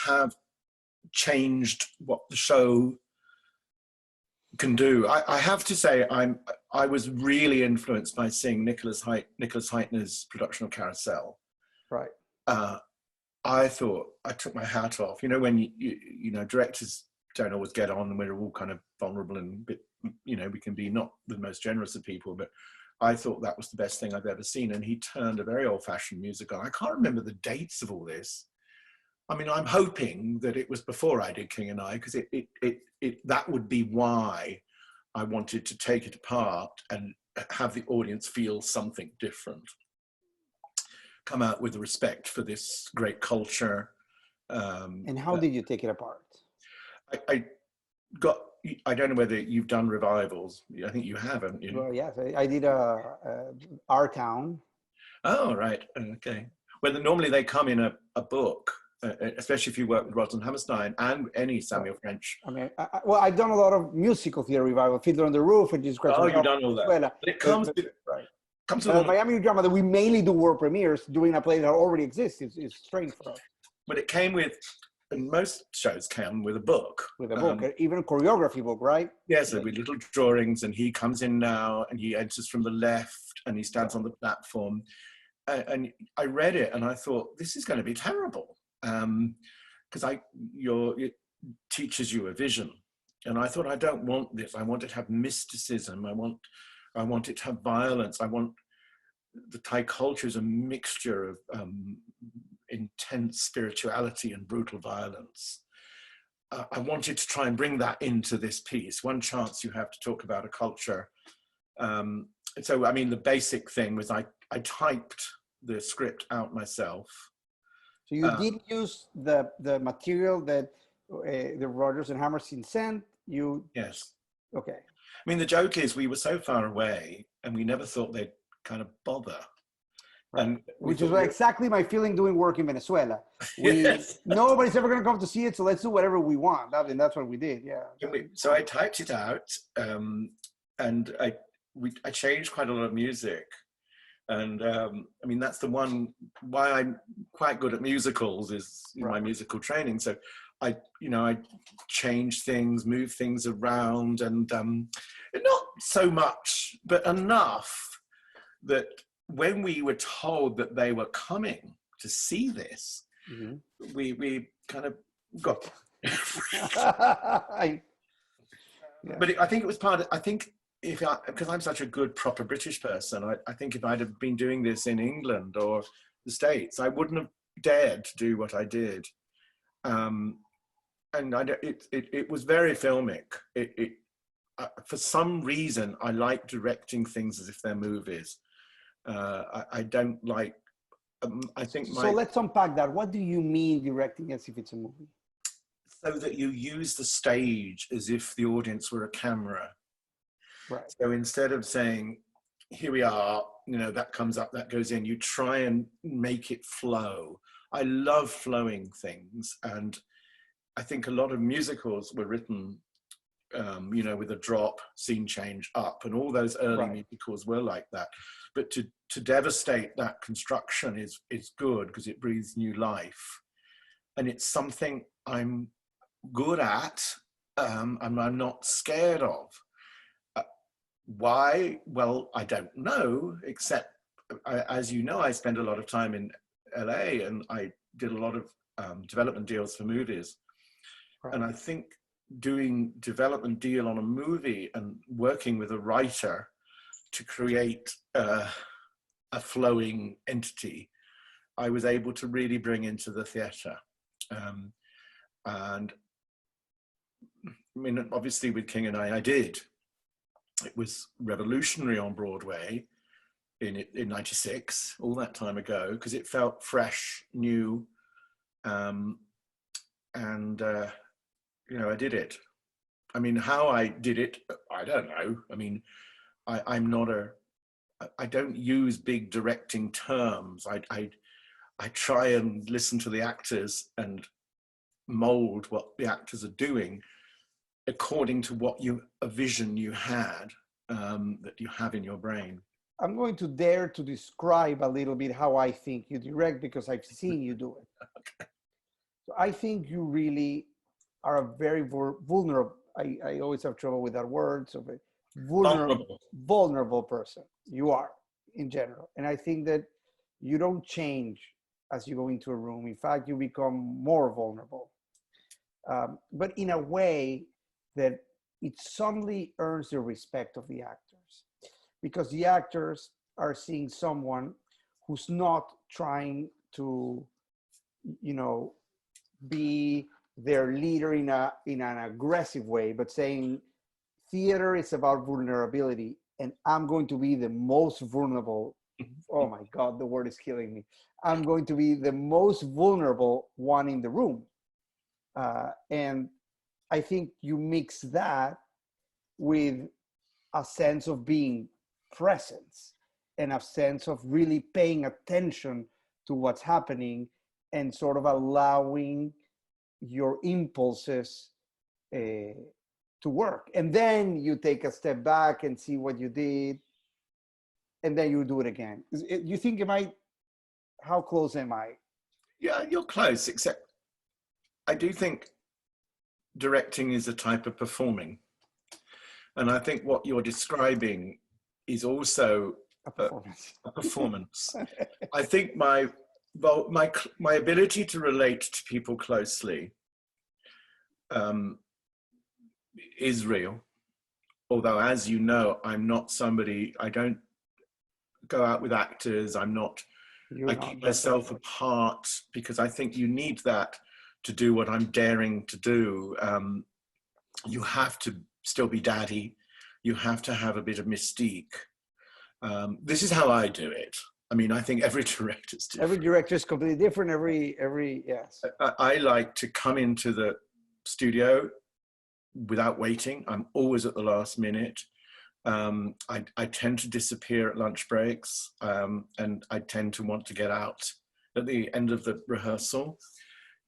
have changed what the show can do. I have to say, I was really influenced by seeing Nicholas Heitner's production of Carousel. Right. I thought, I took my hat off. When you directors don't always get on, and we're all kind of vulnerable and a bit you know, we can be not the most generous of people, but I thought that was the best thing I've ever seen. And he turned a very old-fashioned music on. I can't remember the dates of all this. I mean, I'm hoping that it was before I did King and I, because that would be why I wanted to take it apart and have the audience feel something different. Come out with respect for this great culture. And how did you take it apart? I don't know whether you've done revivals. I think you have, haven't you? Well, yes, I did Our Town. Oh, right. Okay. Well, normally they come in a book, especially if you work with Rosalind Hammerstein and any Samuel French. I mean, well, I've done a lot of musical theater revival, Fiddler on the Roof, and just Oh, you've done all that. Well, but it comes with, right. Comes with Miami Drama, that we mainly do world premieres, doing a play that already exists is strange for us. But it came with, and most shows came with a book. With a book, even a choreography book, right? Yes, with little drawings, and he comes in now, and he enters from the left, and he stands on the platform. And I read it, and I thought, this is going to be terrible, because it teaches you a vision. And I thought, I don't want this. I want it to have mysticism. I want it to have violence. The Thai culture is a mixture of intense spirituality and brutal violence. I wanted to try and bring that into this piece. One chance you have to talk about a culture. So, I mean, the basic thing was I typed the script out myself. So you did use the material that the Rodgers and Hammerstein sent? Yes. Okay. I mean, the joke is we were so far away and we never thought they'd kind of bother. Right. And which is exactly my feeling doing work in Venezuela. Yes. Nobody's ever going to come to see it, so let's do whatever we want. And that's what we did, yeah. So I typed it out, and I changed quite a lot of music. And I mean, that's the one why I'm quite good at musicals is my musical training. So I change things, move things around, and not so much, but enough that when we were told that they were coming to see this, we kind of got. But I think it was part of. I think because I'm such a good proper British person, I think if I'd have been doing this in England or the States, I wouldn't have dared to do what I did. And it was very filmic. For some reason, I like directing things as if they're movies. I don't like. I think. So let's unpack that. What do you mean directing as if it's a movie? So that you use the stage as if the audience were a camera. Right. So instead of saying, "Here we are," that comes up, that goes in. You try and make it flow. I love flowing things, and I think a lot of musicals were written, with a drop, scene change, up, and all those early musicals were like that. But to devastate that construction is good because it breathes new life, and it's something I'm good at, and I'm not scared of. Why? Well, I don't know, except as you know, I spend a lot of time in LA, and I did a lot of development deals for movies. Right. And I think doing development deal on a movie and working with a writer to create a flowing entity, I was able to really bring into the theatre. And I mean, obviously with King and I did. It was revolutionary on Broadway in '96, all that time ago, because it felt fresh, new, and I did it. I mean, how I did it, I don't know. I mean, I don't use big directing terms. I try and listen to the actors and mold what the actors are doing according to a vision you had, that you have in your brain. I'm going to dare to describe a little bit how I think you direct, because I've seen you do it. Okay. So I think you really are a very vulnerable, I always have trouble with that word, so vulnerable person. You are, in general. And I think that you don't change as you go into a room. In fact, you become more vulnerable. But in a way that it suddenly earns the respect of the actors, because the actors are seeing someone who's not trying to, be their leader in an aggressive way, but saying theater is about vulnerability, and I'm going to be the most vulnerable. Oh my God, the word is killing me. I'm going to be the most vulnerable one in the room. And I think you mix that with a sense of being presence and a sense of really paying attention to what's happening and sort of allowing your impulses to work. And then you take a step back and see what you did, and then you do it again. You think how close am I? Yeah, you're close, except I do think directing is a type of performing. And I think what you're describing is also A performance. A performance. I think my ability to relate to people closely is real. Although, as you know, I'm not somebody, I don't go out with actors. I keep myself apart, because I think you need that to do what I'm daring to do. You have to still be daddy. You have to have a bit of mystique. This is how I do it. I mean, I think every director's different. Every director is completely different. Yes. I like to come into the studio without waiting. I'm always at the last minute. I tend to disappear at lunch breaks, and I tend to want to get out at the end of the rehearsal,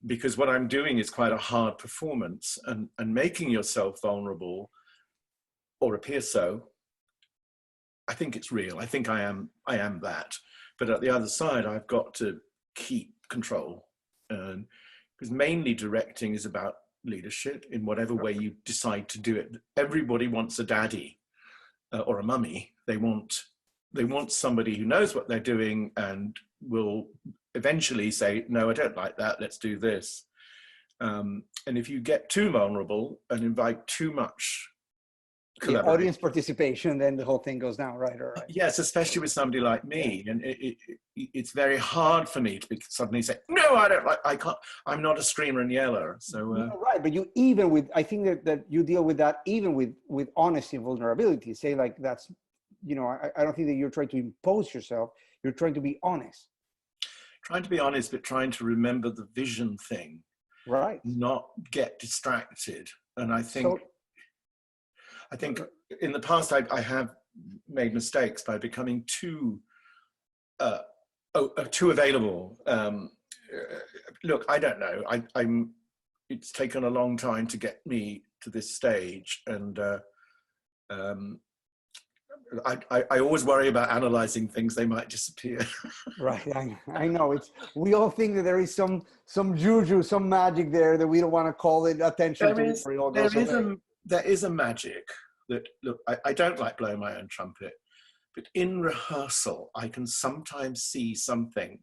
because what I'm doing is quite a hard performance, and making yourself vulnerable or appear so, I think it's real. I think I am that. But at the other side, I've got to keep control, because mainly directing is about leadership in whatever way you decide to do it. Everybody wants a daddy or a mummy. They want somebody who knows what they're doing and will eventually say, no, I don't like that, let's do this. And if you get too vulnerable and invite too much audience participation, then the whole thing goes down, right? All right. Yes, especially with somebody like me. Yeah. And it's very hard for me to suddenly say, no, I can't, I'm not a screamer and yeller. So right, but I think that you deal with that even with honesty and vulnerability. Say, like, that's, I don't think that you're trying to impose yourself. You're trying to be honest. Trying to be honest, but trying to remember the vision thing. Right. Not get distracted. And I think in the past I have made mistakes by becoming too available. Look, I don't know. It's taken a long time to get me to this stage, and I always worry about analyzing things; they might disappear. Right, I know. We all think that there is some juju, some magic there that we don't want to call it attention to. There is a magic that, look, I don't like blowing my own trumpet, but in rehearsal, I can sometimes see something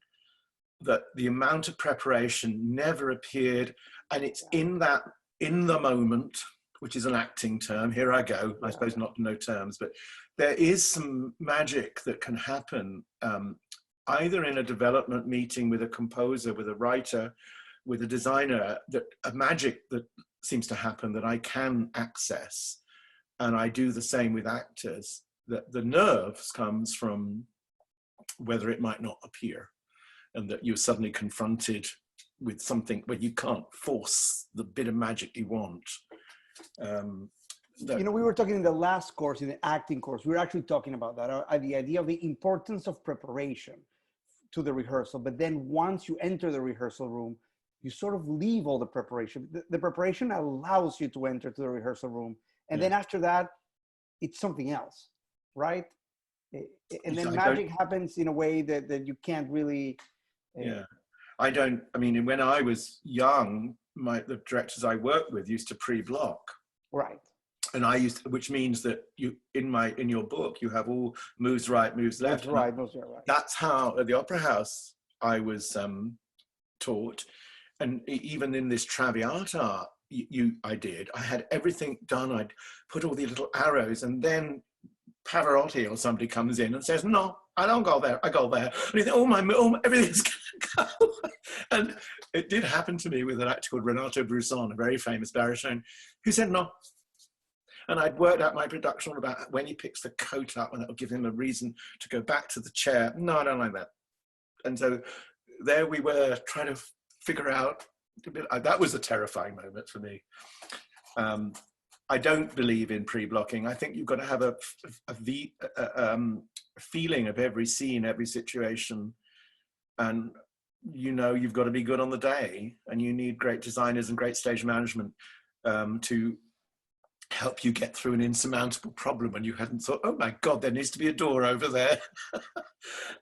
that the amount of preparation never appeared, and it's in the moment, which is an acting term. Here I go. I suppose not to know terms, but there is some magic that can happen, either in a development meeting with a composer, with a writer, with a designer, a magic that seems to happen that I can access. And I do the same with actors. That the nerves comes from whether it might not appear, and that you're suddenly confronted with something where you can't force the bit of magic you want. We were talking in the last course, in the acting course, we were actually talking about that, the idea of the importance of preparation to the rehearsal. But then once you enter the rehearsal room, you sort of leave all the preparation. The preparation allows you to enter to the rehearsal room. And then after that, it's something else, right? And then magic happens in a way that you can't really... I mean, when I was young, the directors I worked with used to pre-block. Right. And which means that in your book, you have all moves right, moves left. That's right, moves right. That's how, at the Opera House, I was taught. And even in this Traviata, I did. I had everything done. I'd put all the little arrows, and then Pavarotti or somebody comes in and says, "No, I don't go there. I go there." And you think, everything's going to go. And it did happen to me with an actor called Renato Brusson, a very famous baritone, who said no. And I'd worked out my production about when he picks the coat up, and that'll give him a reason to go back to the chair. No, I don't like that. And so there we were trying to figure out. That was a terrifying moment for me. I don't believe in pre-blocking. I think you've got to have a feeling of every scene, every situation, and you've got to be good on the day, and you need great designers and great stage management to help you get through an insurmountable problem when you hadn't thought, oh my God, there needs to be a door over there.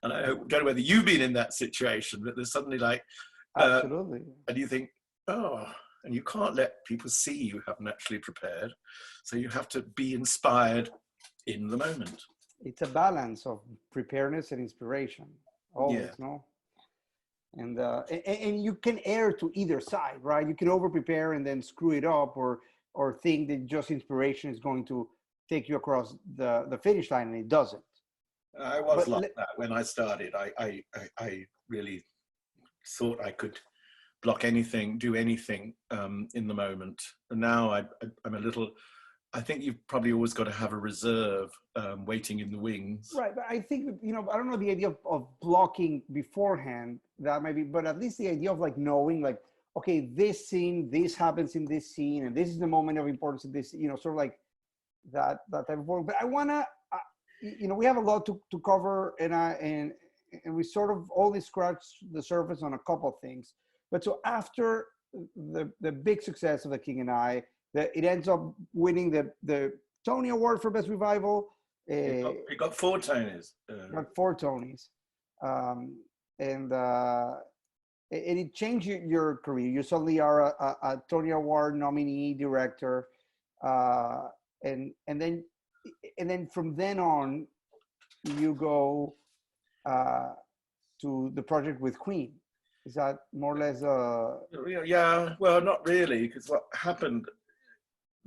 And I don't know whether you've been in that situation, but there's suddenly like, absolutely. And you think, oh, and you can't let people see you haven't actually prepared. So you have to be inspired in the moment. It's a balance of preparedness and inspiration, always, Yeah. no? And you can err to either side, right? You can over prepare and then screw it up, or think that just inspiration is going to take you across the finish line, and it doesn't. I was like that when I started. I really thought I could block anything, do anything in the moment. And now I'm a little, I think you've probably always got to have a reserve waiting in the wings. Right, but I think, I don't know the idea of blocking beforehand, that might be, but at least the idea of like knowing, like, okay, this scene, this happens in this scene, and this is the moment of importance in this, sort of like that type of work. But I wanna, we have a lot to cover, and we sort of only scratched the surface on a couple of things. But so after the big success of The King and I, it ends up winning the Tony Award for Best Revival. It got 4 Tonys. Got 4 Tonys. And it changed your career. You suddenly are a Tony Award nominee director, and then from then on, you go to the project with Queen. Is that more or less? Yeah, well, not really, because what happened,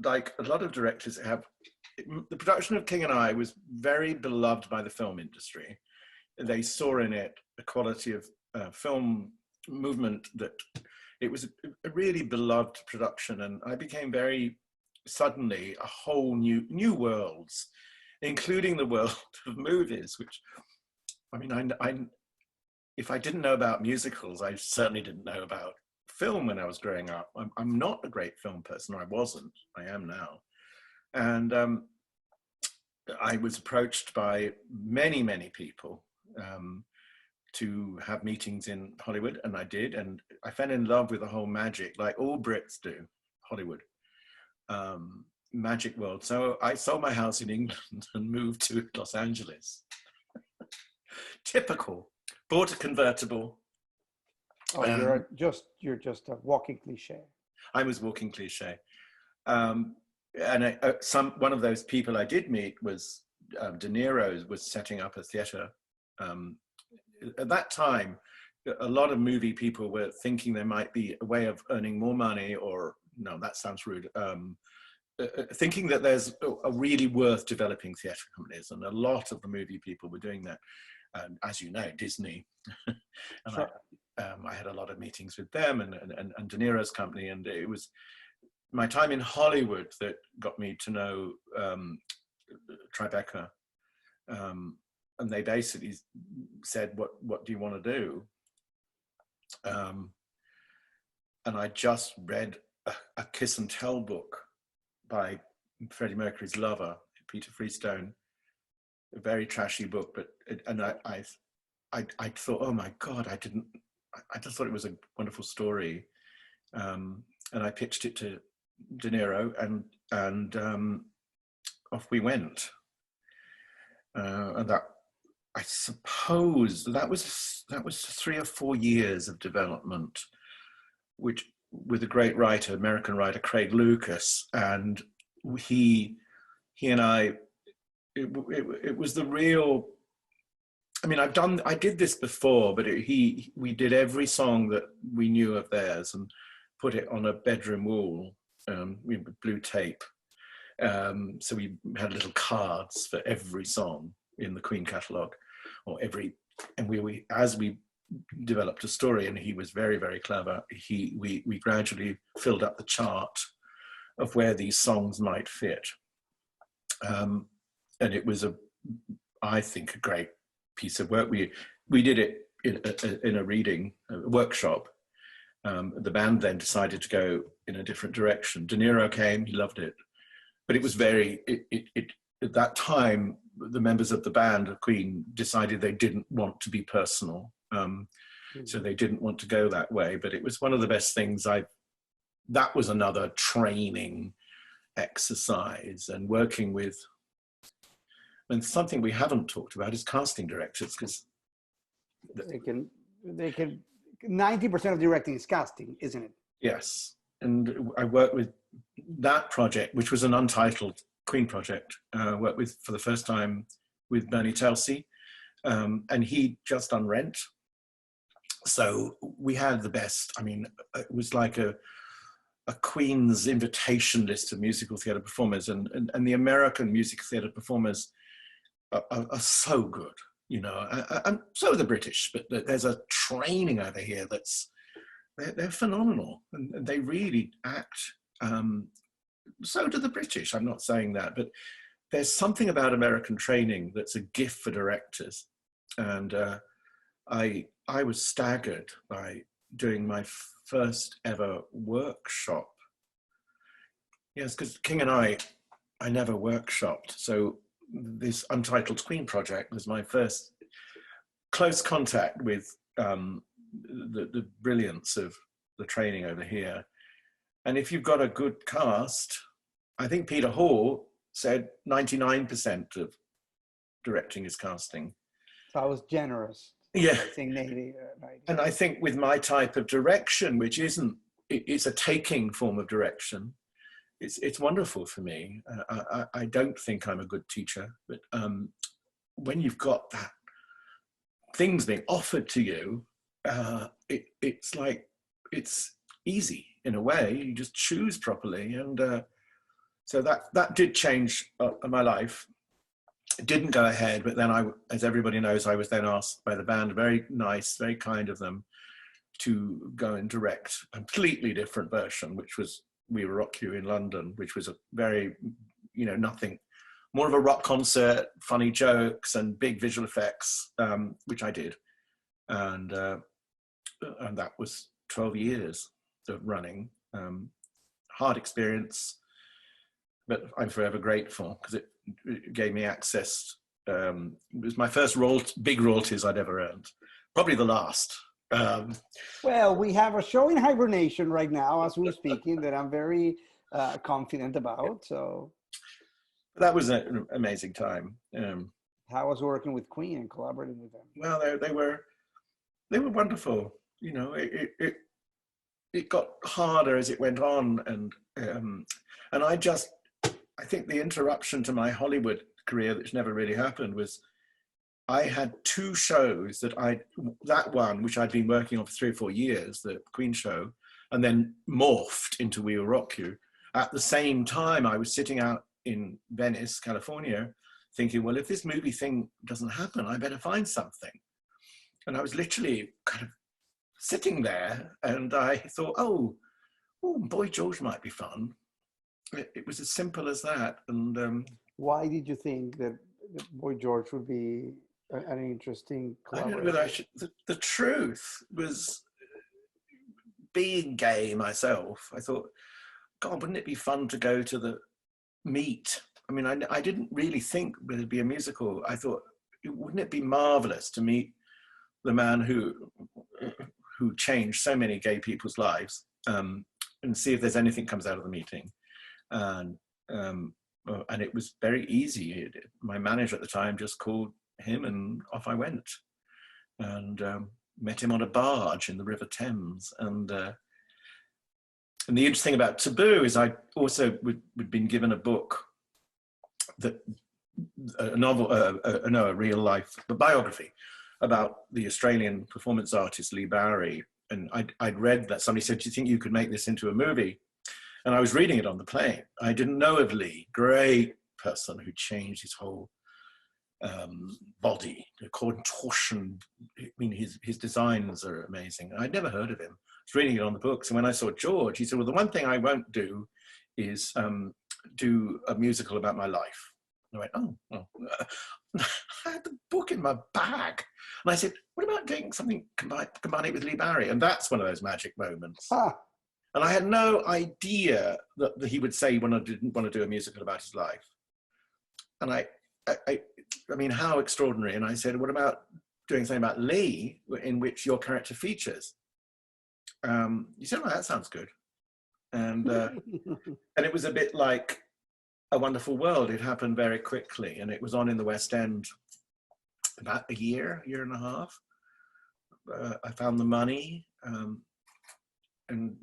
like a lot of directors the production of King and I was very beloved by the film industry. They saw in it a quality of film movement that it was a really beloved production, and I became very suddenly a whole new worlds, including the world of movies, which I if I didn't know about musicals, I certainly didn't know about film when I was growing up. I'm not a great film person. I wasn't. I am now. And I was approached by many people to have meetings in Hollywood, and I did. And I fell in love with the whole magic, like all Brits do, Hollywood. Magic world. So I sold my house in England and moved to Los Angeles. Typical. Bought a convertible. Oh, you're just a walking cliche. I was walking cliche. And one of those people I did meet was De Niro was setting up a theater. At that time, a lot of movie people were thinking there might be a way of earning more money, or no, that sounds rude. Thinking that there's a really worth developing theatre companies, and a lot of the movie people were doing that. As you know, Disney. And sure. I had a lot of meetings with them and De Niro's company, and it was my time in Hollywood that got me to know Tribeca. And they basically said, what do you want to do? And I just read a Kiss and Tell book by Freddie Mercury's lover, Peter Freestone, a very trashy book, but I thought, oh my God, I just thought it was a wonderful story. And I pitched it to De Niro, and off we went. And that, I suppose that was 3 or 4 years of development, which with a great writer, American writer, Craig Lucas, and he and I, it was the real, I did this before, but we did every song that we knew of theirs and put it on a bedroom wall. with blue tape. So we had little cards for every song in the Queen catalogue, or and as we developed a story, and he was very, very clever, we gradually filled up the chart of where these songs might fit. And it was I think, a great piece of work. We did it in a reading, a workshop. The band then decided to go in a different direction. De Niro came, he loved it. But it was at that time, the members of the band of Queen decided they didn't want to be personal. So they didn't want to go that way. But it was one of the best things that was another training exercise, and working with, and something we haven't talked about is casting directors, because they can 90% of directing is casting, isn't it? Yes. And I worked with that project, which was an Untitled Queen project, worked with for the first time with Bernie Telsey, and he'd just done Rent. So we had the best. I mean, it was like a Queen's invitation list of musical theatre performers, and the American music theatre performers are so good, you know, and so are the British, but there's a training over here they're phenomenal, and they really act. So do the British, I'm not saying that, but there's something about American training that's a gift for directors. And I was staggered by doing my first ever workshop. Yes, because King and I never workshopped. So this Untitled Queen project was my first close contact with the brilliance of the training over here. And if you've got a good cast, I think Peter Hall said 99% of directing is casting. So I was generous. Yeah. Maybe, and I think with my type of direction, which it's a taking form of direction, it's wonderful for me. I don't think I'm a good teacher, but when you've got that things being offered to you, it's like, it's easy in a way. You just choose properly. And so that did change my life. It didn't go ahead, but then as everybody knows, I was then asked by the band, very nice, very kind of them, to go and direct a completely different version, which was We Will Rock You in London, which was a very, nothing, more of a rock concert, funny jokes and big visual effects, which I did. And that was 12 years of running. Hard experience, but I'm forever grateful, because it gave me access. It was my first big royalties I'd ever earned, probably the last. Well, we have a show in hibernation right now as we're speaking that I'm very confident about. So that was an amazing time. How was working with Queen and collaborating with them? Well, they were wonderful. It got harder as it went on, and I think the interruption to my Hollywood career, which never really happened, was I had two shows that one, which I'd been working on for 3 or 4 years, the Queen show, and then morphed into We Will Rock You. At the same time, I was sitting out in Venice, California, thinking, well, if this movie thing doesn't happen, I better find something. And I was literally kind of sitting there, and I thought, oh, Boy George might be fun. It was as simple as that. And why did you think that Boy George would be an interesting collaboration? I don't know whether the truth was, being gay myself, I thought, God, wouldn't it be fun to go to the meet? I mean, I didn't really think it'd be a musical. I thought, wouldn't it be marvelous to meet the man who changed so many gay people's lives, and see if there's anything comes out of the meeting. And it was very easy. My manager at the time just called him, and off I went, and met him on a barge in the River Thames. And the interesting thing about Taboo is I also would been given a book, a novel, a real life, a biography about the Australian performance artist Lee Bowery. And I'd read that somebody said, do you think you could make this into a movie? And I was reading it on the plane. I didn't know of Lee, great person who changed his whole body, the contortion. I mean, his designs are amazing. I'd never heard of him. I was reading it on the books, and when I saw George, he said, well, the one thing I won't do is do a musical about my life. And I went, oh. I had the book in my bag. And I said, what about doing something, combining it with Lee Barry? And that's one of those magic moments. Ah. And I had no idea that he would say when I didn't want to do a musical about his life. And I mean, how extraordinary. And I said, what about doing something about Lee in which your character features? He said, well, that sounds good. And and it was a bit like A Wonderful World. It happened very quickly, and it was on in the West End about a year and a half. I found the money and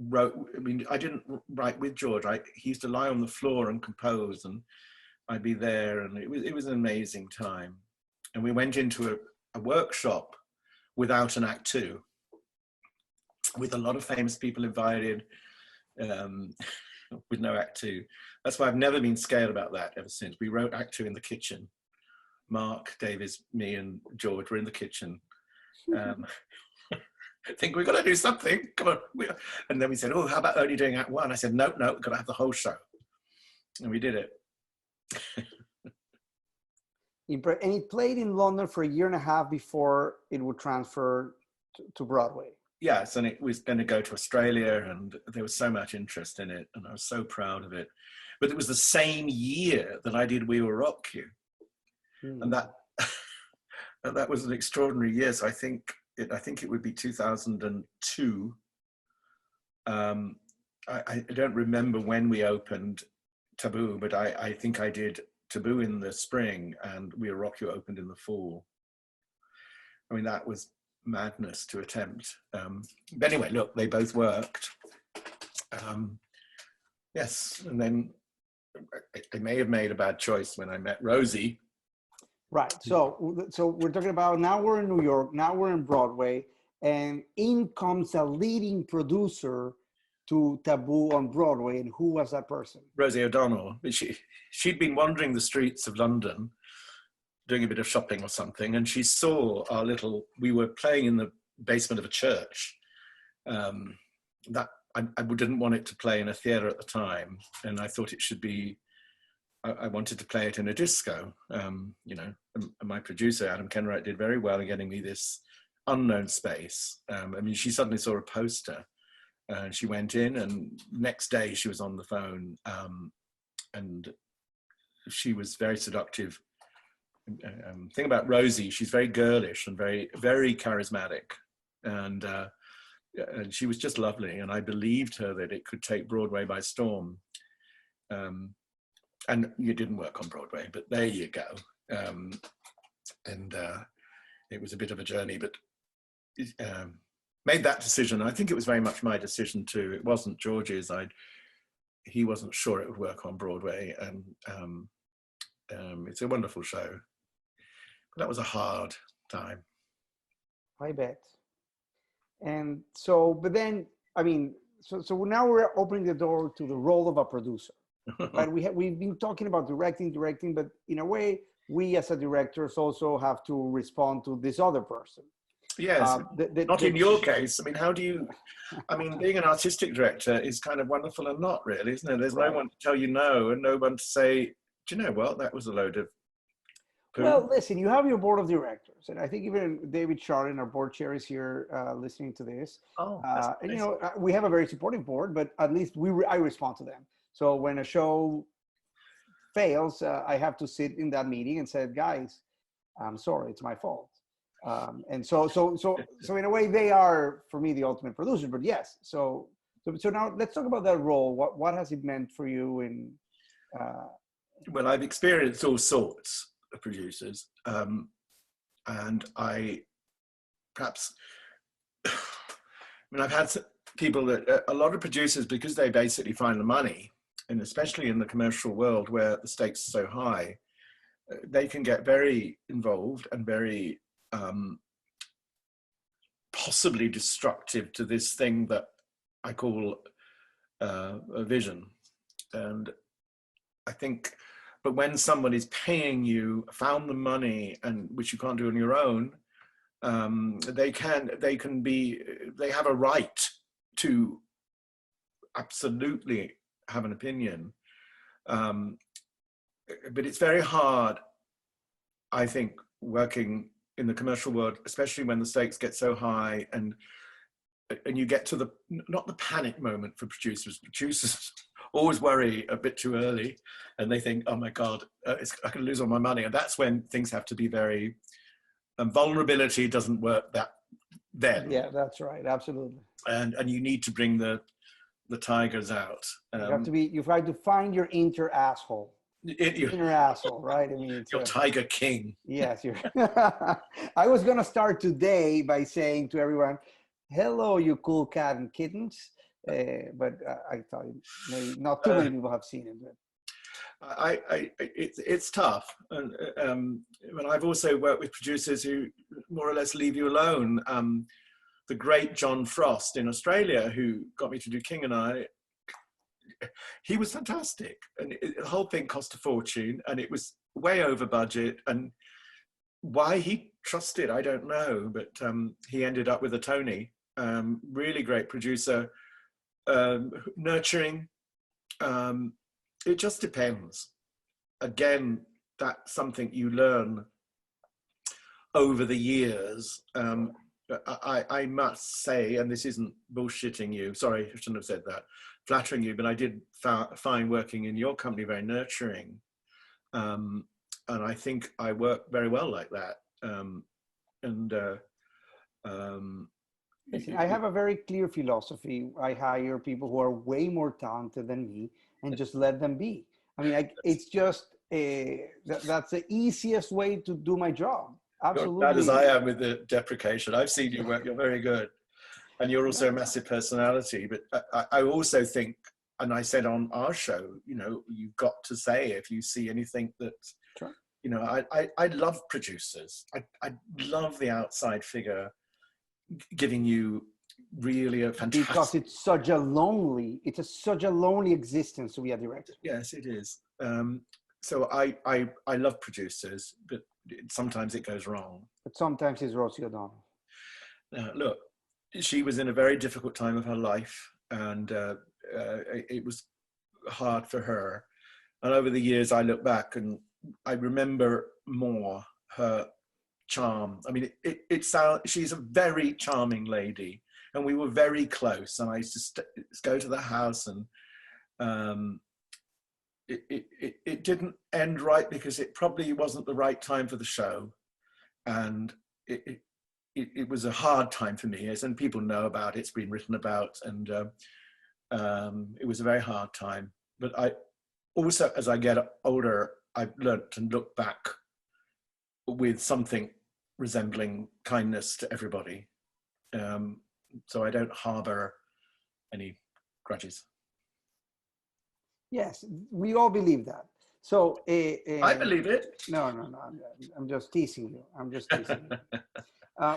wrote. I mean, I didn't write with George. He used to lie on the floor and compose, and I'd be there, and it was an amazing time. And we went into a workshop without an act two, with a lot of famous people invited, with no act two. That's why I've never been scared about that ever since. We wrote act two in the kitchen. Mark, Davies, me and George were in the kitchen. I think we've got to do something, come on. And then we said, oh, how about only doing act one? I said, no, we've got to have the whole show. And we did it. And it played in London for a year and a half before it would transfer to Broadway. Yes, and it was going to go to Australia, and there was so much interest in it, and I was so proud of it. But it was the same year that I did We Will Rock You. And that was an extraordinary year. So I think it would be 2002. I don't remember when we opened Taboo, but I think I did Taboo in the spring, and We Will Rock You opened in the fall. I mean, that was madness to attempt. But anyway, look, they both worked. Yes, and then I may have made a bad choice when I met Rosie. Right. So we're talking about, now we're in New York, now we're in Broadway, and in comes a leading producer to Taboo on Broadway. And who was that person? Rosie O'Donnell. She'd been wandering the streets of London, doing a bit of shopping or something, and she saw we were playing in the basement of a church. That I didn't want it to play in a theatre at the time, and I thought it should be, I wanted to play it in a disco, you know, and my producer, Adam Kenwright, did very well in getting me this unknown space. I mean, she suddenly saw a poster, and she went in, and next day she was on the phone, and she was very seductive. Thing about Rosie, she's very girlish and very, very charismatic, and she was just lovely, and I believed her that it could take Broadway by storm. And you didn't work on Broadway, but there you go. And it was a bit of a journey, but made that decision. I think it was very much my decision too. It wasn't George's. He wasn't sure it would work on Broadway, and it's a wonderful show. But that was a hard time. I bet. And so, but then, I mean, so now we're opening the door to the role of a producer. Right? We've been talking about directing, but in a way, we as a directors also have to respond to this other person. Yes, not in your case. I mean, how do you, I mean, being an artistic director is kind of wonderful and not really, isn't it? There's no one to tell you no, and no one to say, do you know what, that was a load of poo. Well, listen, you have your board of directors, and I think even David Charlin, our board chair, is here listening to this. Oh, and you know, we have a very supportive board, but at least I respond to them. So when a show fails, I have to sit in that meeting and say, guys, I'm sorry, it's my fault. And so in a way, they are, for me, the ultimate producer. But yes, so now let's talk about that role. What has it meant for you? Well, I've experienced all sorts of producers, and I perhaps, I mean, I've had people that a lot of producers, because they basically find the money, and especially in the commercial world where the stakes are so high, they can get very involved and very possibly destructive to this thing that I call vision. And I think, but when somebody's paying you, found the money, and which you can't do on your own, they have a right to absolutely have an opinion. But it's very hard, I think, working in the commercial world, especially when the stakes get so high, and you get to the, not the panic moment for producers. Producers always worry a bit too early, and they think, oh my God, I can lose all my money. And that's when things have to be very, vulnerability doesn't work that then. Yeah, that's right, absolutely. And you need to bring the tigers out. You have to find your inner asshole. Inner asshole, right? I mean, it's your tiger king. Yes, you're. I was gonna start today by saying to everyone, "Hello, you cool cat and kittens," but I thought maybe not too many people have seen it. But it's tough, and I've also worked with producers who more or less leave you alone. The great John Frost in Australia, who got me to do King and I. He was fantastic, and the whole thing cost a fortune, and it was way over budget. And why he trusted, I don't know, but he ended up with a Tony. Really great producer, nurturing. It just depends. Again, that's something you learn over the years. I must say, and this isn't bullshitting you, sorry, I shouldn't have said that, flattering you, but I did find working in your company very nurturing. And I think I work very well like that. Listen, I have a very clear philosophy. I hire people who are way more talented than me and just let them be. I mean, it's just, that's the easiest way to do my job. Absolutely. You're bad as I am with the deprecation. I've seen you work, you're very good. And you're also a massive personality. But I also think, and I said on our show, you know, you've got to say if you see anything that, sure. You know, I love producers. I love the outside figure giving you really a fantastic... Because it's such a lonely existence to be a director. Yes, it is. So I love producers, but sometimes it goes wrong. But sometimes it's Rosie O'Donnell. Look, she was in a very difficult time of her life, and it was hard for her. And over the years, I look back and I remember more her charm. I mean, she's a very charming lady, and we were very close. And I used to go to the house, and it didn't end right because it probably wasn't the right time for the show, and it was a hard time for me, and people know about it. It's been written about, and it was a very hard time. But I also, as I get older, I've learned to look back with something resembling kindness to everybody. So I don't harbor any grudges. Yes, we all believe that. So I believe it. No, I'm just teasing you.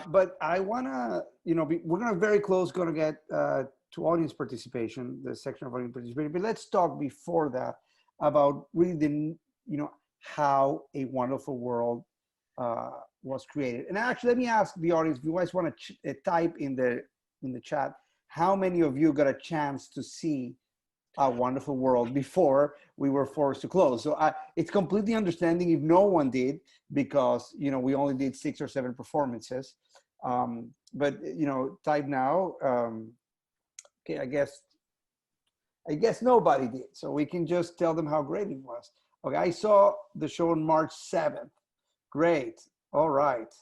But I wanna, we're gonna very close, gonna get to audience participation, the section of audience participation. But let's talk before that about really the, how A Wonderful World was created. And actually, let me ask the audience, if you guys want to type in the chat, how many of you got a chance to see A Wonderful World before we were forced to close? So it's completely understanding if no one did, because we only did 6 or 7 performances. But type now. Okay, I guess nobody did. So we can just tell them how great it was. Okay, I saw the show on March 7th. Great. All right.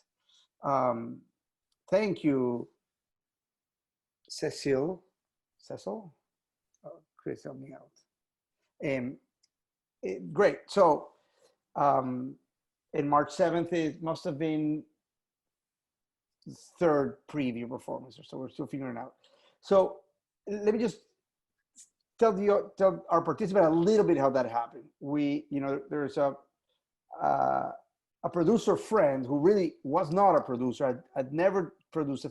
Thank you, Cecil. Cecil? Oh, Chris, help me out. Great. So, in March 7th, it must have been the 3rd preview performance, or so. We're still figuring it out. So, let me just tell our participant a little bit how that happened. There's a producer friend who really was not a producer. I'd never produced a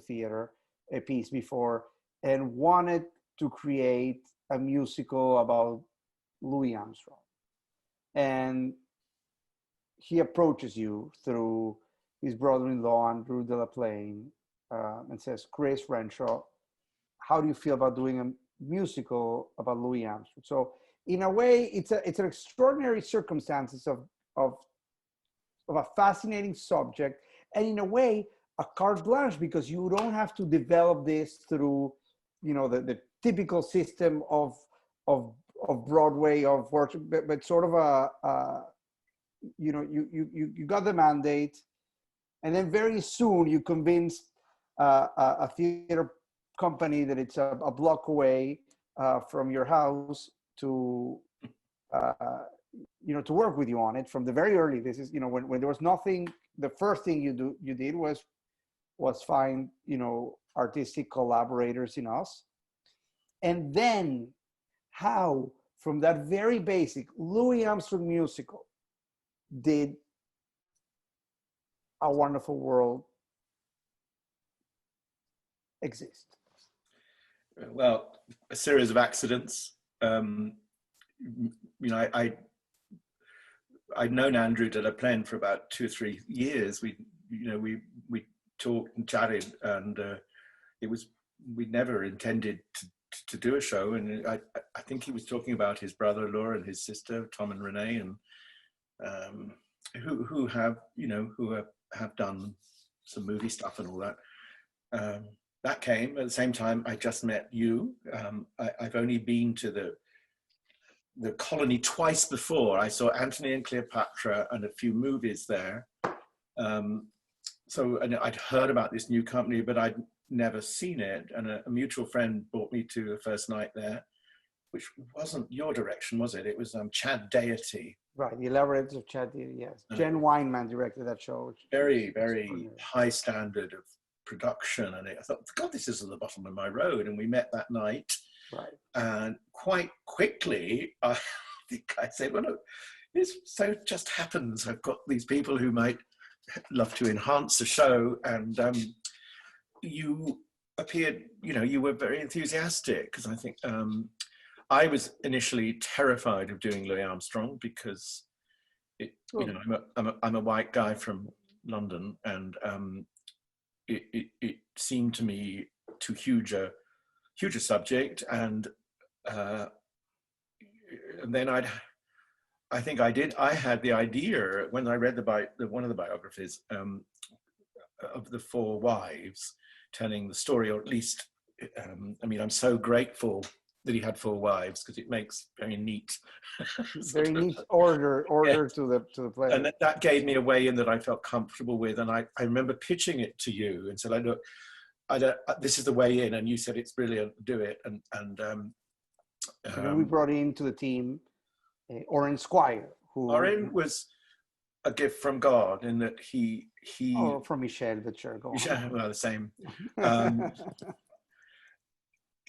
piece before, and wanted to create a musical about Louis Armstrong. And he approaches you through his brother-in-law, Andrew de la Plaine, and says, Chris Renshaw, how do you feel about doing a musical about Louis Armstrong? So in a way, it's an extraordinary circumstances of a fascinating subject, and in a way, a carte blanche, because you don't have to develop this through, the typical system of Broadway, of work, but sort of you got the mandate, and then very soon you convinced a theater company that it's a block away from your house to to work with you on it from the very early. This is when there was nothing. The first thing you did was find artistic collaborators in us, and then how from that very basic Louis Armstrong musical did A Wonderful World exist? Well, a series of accidents. I'd known Andrew de la Plaine for about 2 or 3 years. We talked and chatted, and we'd never intended to do a show. And I think he was talking about his brother-in-law and his sister, Tom and Renee, and who have done some movie stuff and all that. That came at the same time. I just met you. I've only been to the Colony twice before. I saw Antony and Cleopatra and a few movies there. And I'd heard about this new company, but I'd never seen it. And a mutual friend brought me to the first night there, which wasn't your direction, was it? It was Chad Deity. Right, the elaborations of Chad Deity, yes. Jen Weinman directed that show. Very, very high standard of production. And I thought, God, this is at the bottom of my road. And we met that night. Right. And quite quickly, I think I said, well, look, so it just happens. I've got these people who might love to enhance the show. And you appeared, you were very enthusiastic, because I think I was initially terrified of doing Louis Armstrong because I'm a white guy from London, and it seemed to me too huge a subject, and then I had the idea when I read one of the biographies of the 4 wives telling the story, or at least I'm so grateful that he had 4 wives, because it makes very neat very neat order yeah. to the play, and that gave me a way in that I felt comfortable with. And I remember pitching it to you and said, look, this is the way in, and you said it's brilliant, do it. And we brought into the team Oren Squire, who Oren was a gift from God in that he from Michel, but sure, go on. Michel, well, the same.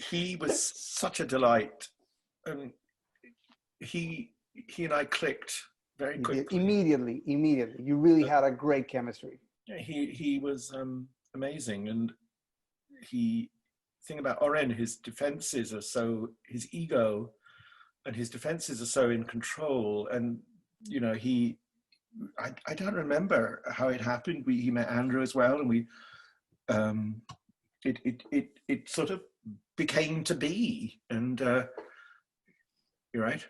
He was such a delight, and he and I clicked very quickly. Immediately. You really had a great chemistry. He was amazing, and thing about Oren, his ego and his defenses are so in control. And I don't remember how it happened. He met Andrew as well, and we it sort of became to be. And you're right.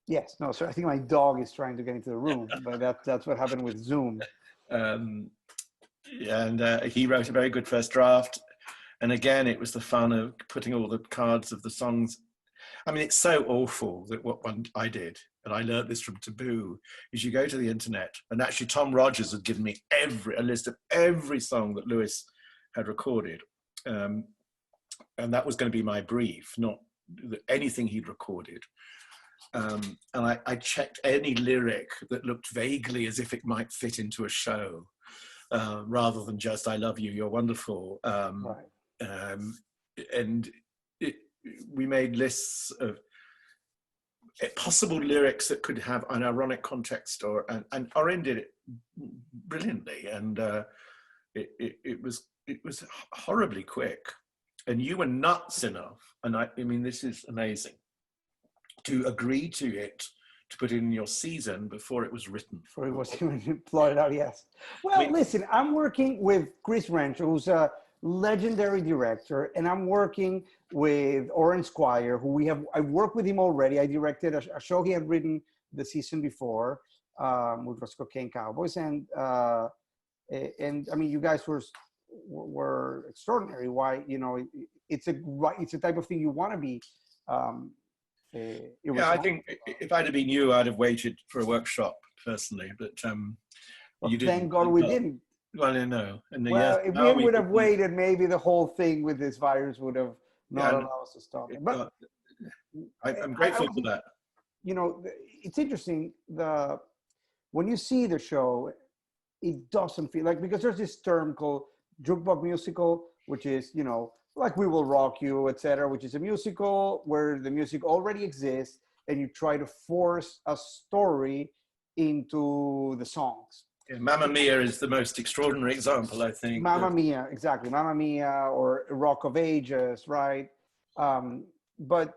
Yes. No, sir. I think my dog is trying to get into the room, but that's what happened with Zoom. And he wrote a very good first draft. And again, it was the fun of putting all the cards of the songs. I mean, it's so awful that what one I did, and I learned this from Taboo, is you go to the internet, and actually Tom Rogers had given me a list of every song that Louis had recorded. And that was going to be my brief, not anything he'd recorded. And I checked any lyric that looked vaguely as if it might fit into a show, rather than just "I love you, you're wonderful." Right. And we made lists of possible lyrics that could have an ironic context, and Oren did it brilliantly, and it was horribly quick. And you were nuts enough, and I mean, this is amazing. to agree to it, to put it in your season before it was written. Before it was even plotted out, yes. Well, listen, I'm working with Chris Renshaw, who's a legendary director, and I'm working with Oren Squire, who I worked with him already. I directed a show he had written the season before, which was Cocaine Cowboys, and I mean, you guys were extraordinary. Why, you know, it's a type of thing you want to be. Yeah, I think if I'd have been you, I'd have waited for a workshop personally, but well, you didn't. Thank God we didn't. Well, I know. And well, if we would have waited, maybe the whole thing with this virus would have not allowed us to stop it. But I'm grateful for that. You know, it's interesting. When you see the show, it doesn't feel like, because there's this term called jukebox musical, which is, you know, like We Will Rock You, etc., which is a musical where the music already exists and you try to force a story into the songs. Yeah, Mamma Mia is the most extraordinary example, I think. Mamma Mia, exactly. Mamma Mia or Rock of Ages, right? But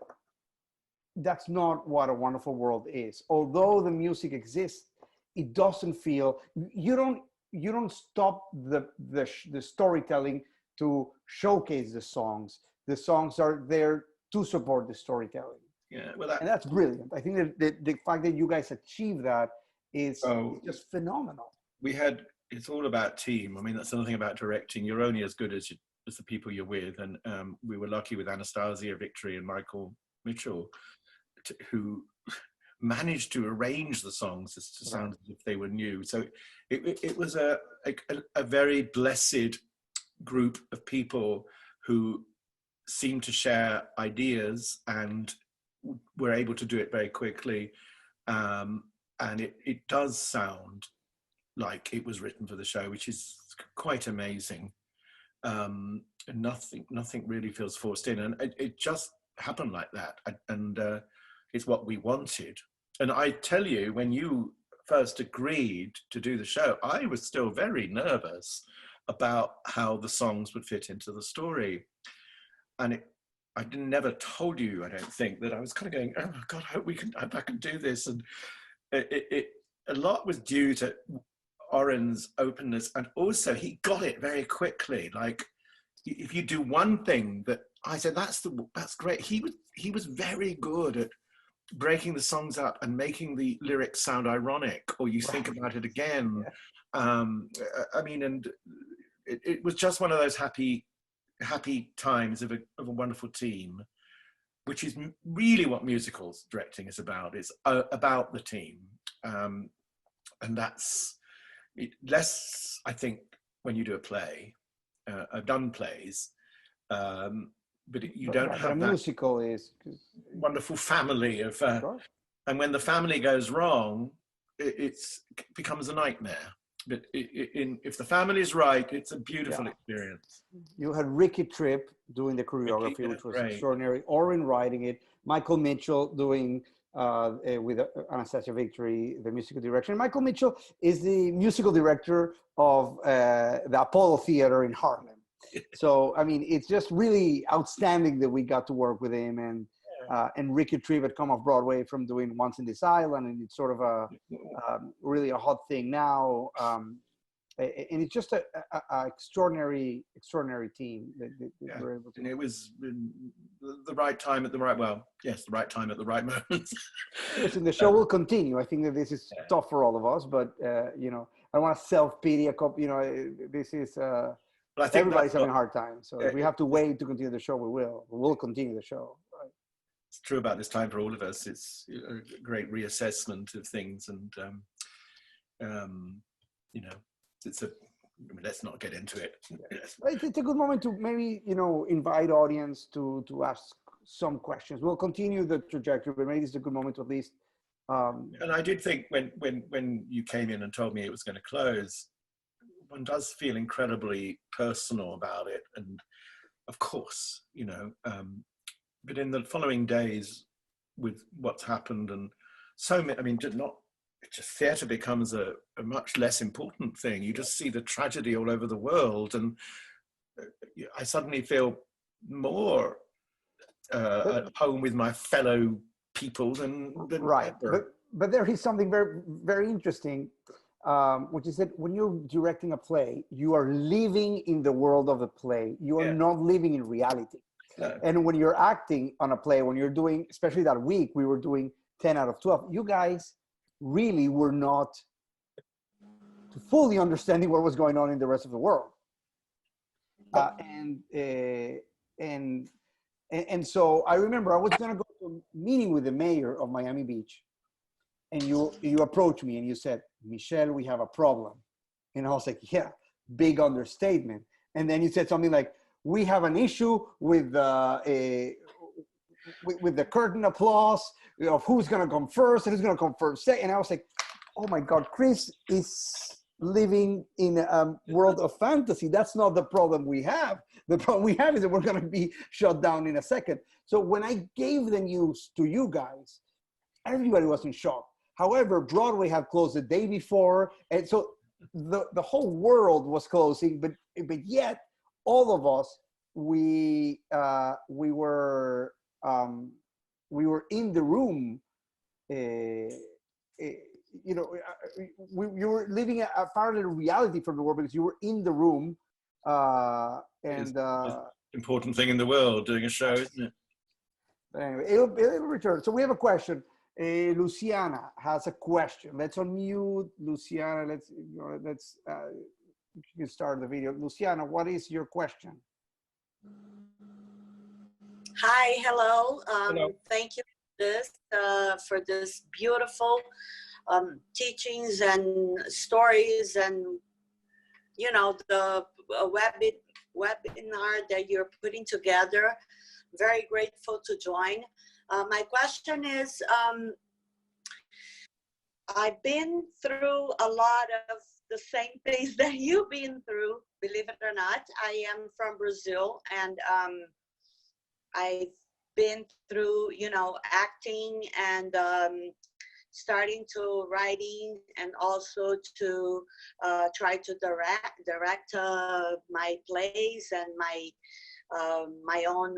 that's not what A Wonderful World is. Although the music exists, it doesn't feel, you don't stop the storytelling to showcase the songs. The songs are there to support the storytelling. Yeah, well, and that's brilliant. I think that the fact that you guys achieve that is just phenomenal. It's all about team. I mean, that's another thing about directing. You're only as good as the people you're with. And we were lucky with Anastasia Victory and Michael Mitchell, who managed to arrange the songs to sound as if they were new. So it was a very blessed group of people who seemed to share ideas and were able to do it very quickly. And it does sound like it was written for the show, which is quite amazing. And nothing really feels forced in, and it just happened like that. And it's what we wanted. And I tell you, when you first agreed to do the show, I was still very nervous about how the songs would fit into the story. And I never told you, I don't think, that I was kind of going, oh my God, I hope I can do this. And a lot was due to Oren's openness, and also he got it very quickly. Like, if you do one thing that I said, that's great. He was very good at breaking the songs up and making the lyrics sound ironic, or you think about it again. Yeah. I mean, and it was just one of those happy times of a wonderful team, which is really what musicals directing is about. It's about the team, and that's less, I think, when you do a play. I've done plays, but you don't have that musical is wonderful family of, and when the family goes wrong, it becomes a nightmare. But if the family is right, it's a beautiful experience. You had Ricky Tripp doing the choreography, which was extraordinary. Oren writing it. Michael Mitchell doing with Anastasia Victory the musical direction. Michael Mitchell is the musical director of the Apollo Theater in Harlem. So I mean, it's just really outstanding that we got to work with him. And Ricky Tripp had come off Broadway from doing Once in This Island, and it's sort of really a hot thing now. And it's just a extraordinary team that we're able to. And it was the right time at the right, the right time at the right moment. Listen, the show will continue. I think that this is tough for all of us, but you know, I don't want to self-pity a couple. You know, this is. But I think everybody's having a hard time. So if we have to wait to continue the show, we will. We'll continue the show. Right? It's true about this time for all of us. It's a great reassessment of things, and you know. Let's not get into it. Yes. It's a good moment to maybe, you know, invite audience to ask some questions. We'll continue the trajectory, but maybe it's a good moment to at least. And I did think when you came in and told me it was going to close, one does feel incredibly personal about it, and of course, you know. But in the following days, with what's happened, and so many, I mean, just theatre becomes a much less important thing. You just see the tragedy all over the world, and I suddenly feel more at home with my fellow people than right. ever. But there is something very, very interesting, which is that when you're directing a play, you are living in the world of the play. You are not living in reality. No. And when you're acting on a play, when you're doing, especially that week, we were doing 10 out of 12. You guys really were not fully understanding what was going on in the rest of the world. And so I remember I was going to go to a meeting with the mayor of Miami Beach. And you approached me and you said, Michelle, we have a problem. And I was like, yeah, big understatement. And then you said something like, we have an issue with the curtain applause of who's going to come first and who's going to come first. And I was like, oh my God, Chris is living in a world of fantasy. That's not the problem we have. The problem we have is that we're going to be shut down in a second. So when I gave the news to you guys, everybody was in shock. However, Broadway had closed the day before. And so the whole world was closing, but yet all of us, we were in the room. You were living a parallel reality from the world because you were in the room. And important thing in the world, doing a show, isn't it? Anyway, it'll return. So we have a question. Luciana has a question. Let's unmute Luciana. Let's you can start the video. Luciana, what is your question? Hi, hello. Hello. Thank you for this beautiful teachings and stories, and the webinar that you're putting together. Very grateful to join. My question is, I've been through a lot of the same things that you've been through, believe it or not. I am from Brazil, and I've been through, acting and starting to writing, and also to try to direct my plays and my own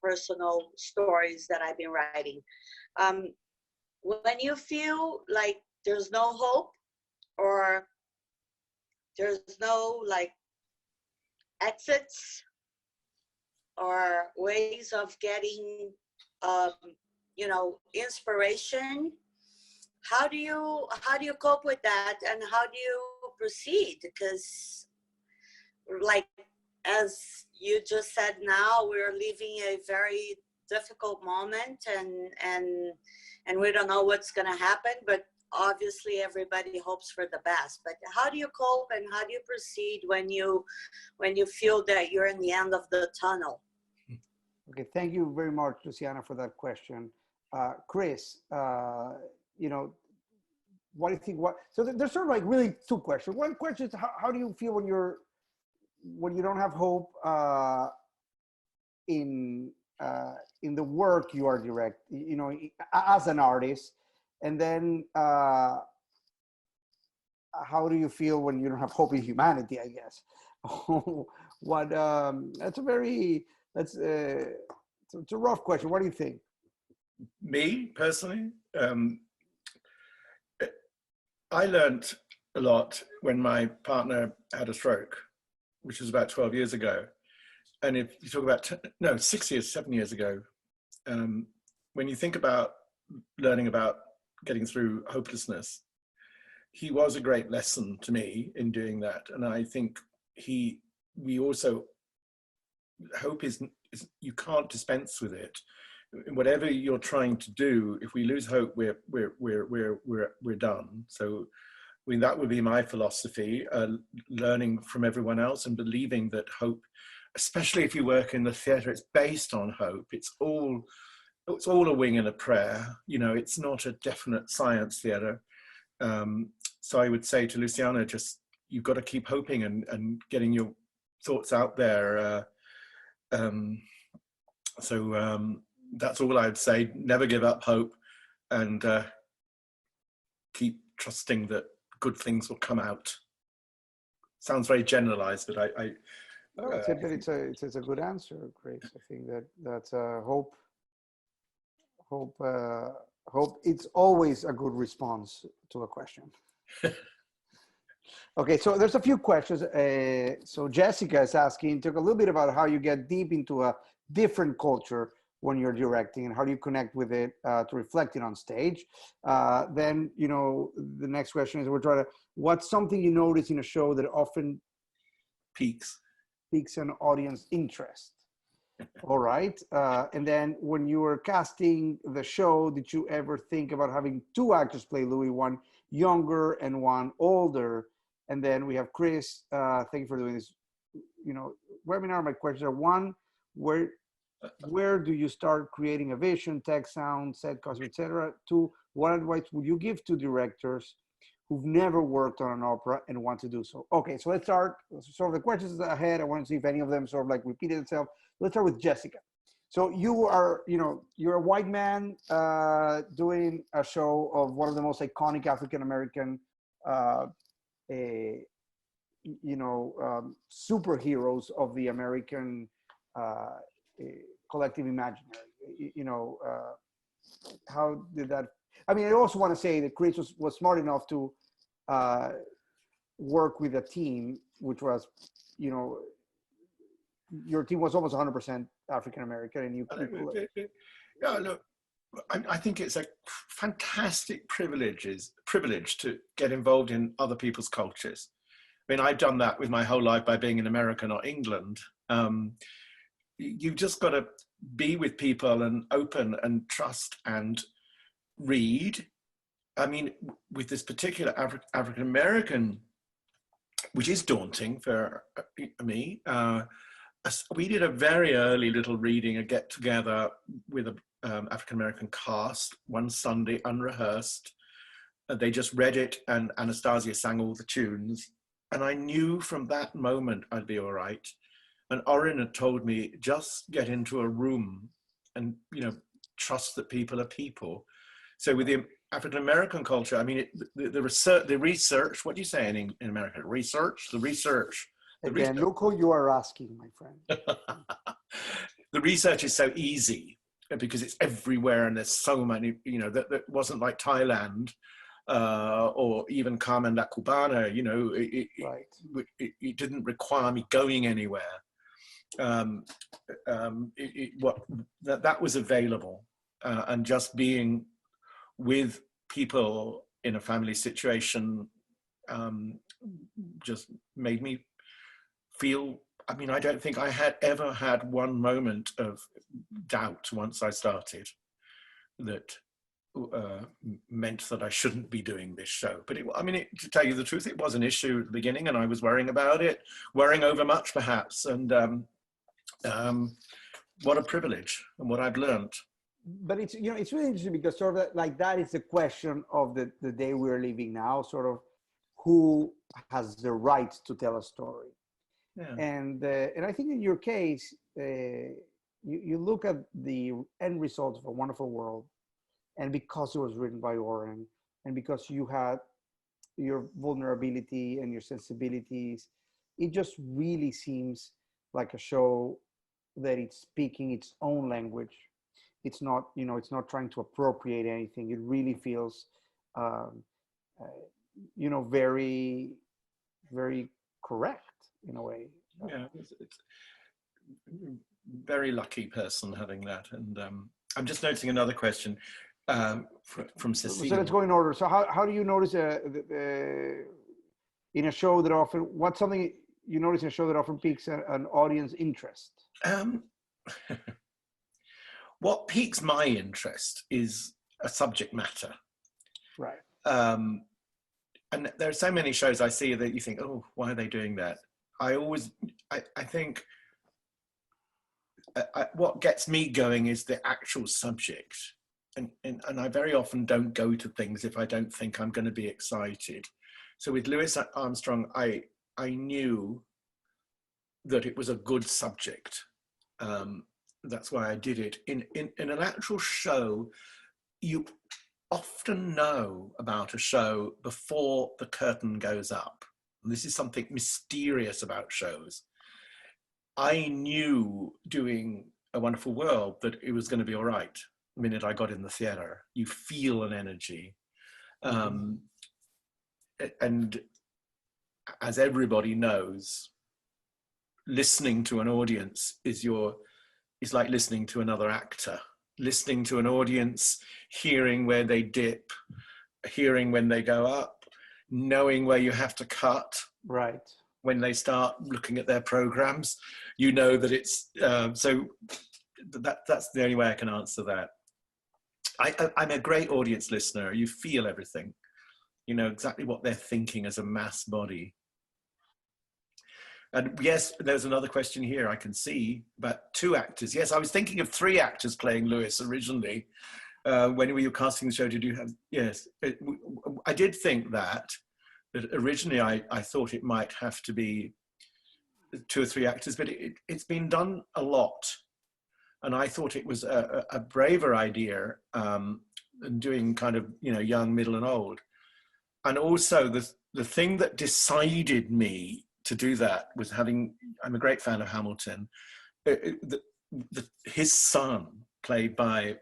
personal stories that I've been writing. When you feel like there's no hope, or there's no exits or ways of getting inspiration, how do you cope with that, and how do you proceed? Because as you just said, now we're living a very difficult moment, and we don't know what's going to happen, but obviously everybody hopes for the best. But how do you cope, and how do you proceed when you feel that you're in the end of the tunnel? Okay, thank you very much, Luciana, for that question. Chris, what do you think? So there's sort of really two questions. One question is, how do you feel when you don't have hope in the work you are direct, as an artist? And then how do you feel when you don't have hope in humanity, I guess? It's a rough question. What do you think? Me personally, I learned a lot when my partner had a stroke, which was about 12 years ago. And if you talk about, 7 years ago, when you think about learning about getting through hopelessness, he was a great lesson to me in doing that. And I think hope is you can't dispense with it. Whatever you're trying to do, if we lose hope, we're done. So that would be my philosophy, learning from everyone else and believing that hope, especially if you work in the theater, it's based on hope. It's all a wing and a prayer. It's not a definite science theater. So I would say to Luciana, just, you've got to keep hoping and getting your thoughts out there. That's all I'd say. Never give up hope, and keep trusting that good things will come out. Sounds very generalized, but it's a good answer, Chris. I think that's hope Hope it's always a good response to a question. Okay, so there's a few questions. So Jessica is asking, talk a little bit about how you get deep into a different culture when you're directing, and how do you connect with it to reflect it on stage. Then, you know, the next question is, what's something you notice in a show that often Peaks an audience interest? All right. And then when you were casting the show, did you ever think about having two actors play Louis, one younger and one older? And then we have Chris, thank you for doing this, you know, webinar. My questions are: one, where do you start creating a vision, text, sound, set, costume, etc.? Two, what advice would you give to directors who've never worked on an opera and want to do so? Okay, so let's start. Sort of the questions ahead. I want to see if any of them sort of like repeated itself. Let's start with Jessica. So you are, you know, you're a white man doing a show of one of the most iconic African-American, superheroes of the American collective imaginary. You know, how did that? I mean, I also want to say that Chris was smart enough to work with a team, which was, you know, your team was almost 100% African American, and you. Yeah, look, I think it's a fantastic privilege to get involved in other people's cultures. I mean, I've done that with my whole life by being in America, not England. You've just got to be with people and open and trust and read. I mean, with this particular African American, which is daunting for me, we did a very early little reading, a get together with a African American cast one Sunday, unrehearsed. They just read it, and Anastasia sang all the tunes. And I knew from that moment I'd be all right. And Orin had told me, just get into a room and, you know, trust that people are people. So with the African American culture, I mean, the research, what do you say in America? The research. Again, look who you are asking, my friend. The research is so easy because it's everywhere, and there's so many, you know, that wasn't like Thailand or even Carmen La Cubana, you know, it didn't require me going anywhere. That was available, and just being with people in a family situation just made me feel, I mean, I don't think I had ever had one moment of doubt once I started that meant that I shouldn't be doing this show. But I mean, to tell you the truth, it was an issue at the beginning, and I was worrying about it, worrying over much perhaps. And what a privilege, and what I've learned. But it's, you know, it's really interesting because sort of like that is the question of the day we're living now, sort of who has the right to tell a story. Yeah. And I think in your case, you look at the end results of A Wonderful World, and because it was written by Oren, and because you had your vulnerability and your sensibilities, it just really seems like a show that it's speaking its own language. It's not, you know, it's not trying to appropriate anything. It really feels, you know, very, very correct in a way. Yeah, it's very lucky person having that. And I'm just noticing another question from Cecilia. So let's go in order. So how do you notice in a show that often, what's something you notice in a show that often piques an audience interest? What piques my interest is a subject matter. Right. And there are so many shows I see that you think, oh, why are they doing that? I think what gets me going is the actual subject. And I very often don't go to things if I don't think I'm going to be excited. So with Louis Armstrong, I knew that it was a good subject. That's why I did it. In an actual show, you often know about a show before the curtain goes up. And this is something mysterious about shows. I knew doing A Wonderful World that it was going to be all right. minute I got in the theatre. You feel an energy. And as everybody knows, listening to an audience is like listening to another actor. Listening to an audience, hearing where they dip, hearing when they go up, knowing where you have to cut. Right. When they start looking at their programs, you know that it's, so that's the only way I can answer that. I'm a great audience listener. You feel everything. You know exactly what they're thinking as a mass body. And yes, there's another question here I can see about 2 actors. Yes, I was thinking of 3 actors playing Louis originally. When we were casting the show, did you have, yes. I did think that, but originally I thought it might have to be 2 or 3 actors, but it's been done a lot. And I thought it was a braver idea, and doing kind of, you know, young, middle and old. And also the thing that decided me to do that was I'm a great fan of Hamilton. His son, played by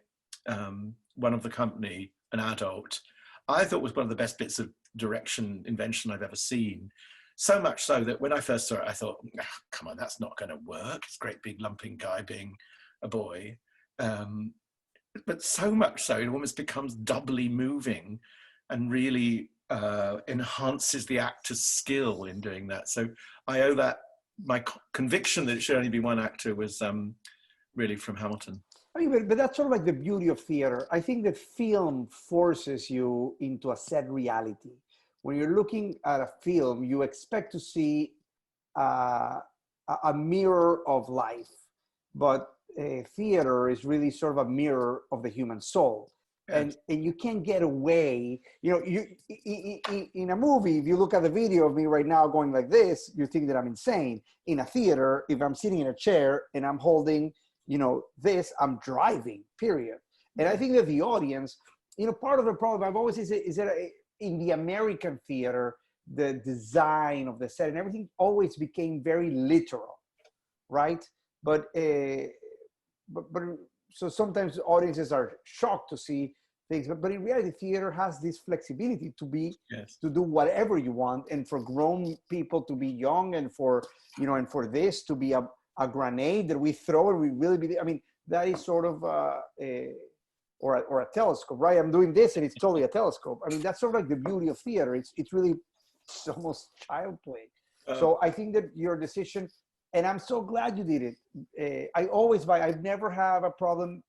one of the company, an adult, I thought was one of the best bits of direction invention I've ever seen. So much so that when I first saw it, I thought, come on, that's not going to work. It's a great big lumping guy being a boy. But so much so, it almost becomes doubly moving and really enhances the actor's skill in doing that. So I owe that, my conviction that it should only be 1 actor was really from Hamilton. I mean, but that's sort of like the beauty of theater. I think that film forces you into a set reality. When you're looking at a film, you expect to see a mirror of life, but theater is really sort of a mirror of the human soul. And you can't get away, you know, in a movie, if you look at the video of me right now going like this, you think that I'm insane. In a theater, if I'm sitting in a chair and I'm holding, you know, this, I'm driving, period. And I think that the audience, you know, part of the problem I've always said is that in the American theater, the design of the set and everything always became very literal, right? But so sometimes audiences are shocked to see things, but in reality, theater has this flexibility to be, to do whatever you want, and for grown people to be young, and for, you know, and for this to be a grenade that we throw and we really believe. I mean, that is sort of or a telescope, right? I'm doing this and it's totally a telescope. I mean, that's sort of like the beauty of theater. It's really, it's almost child play. So I think that your decision, and I'm so glad you did it. I've never have a problem.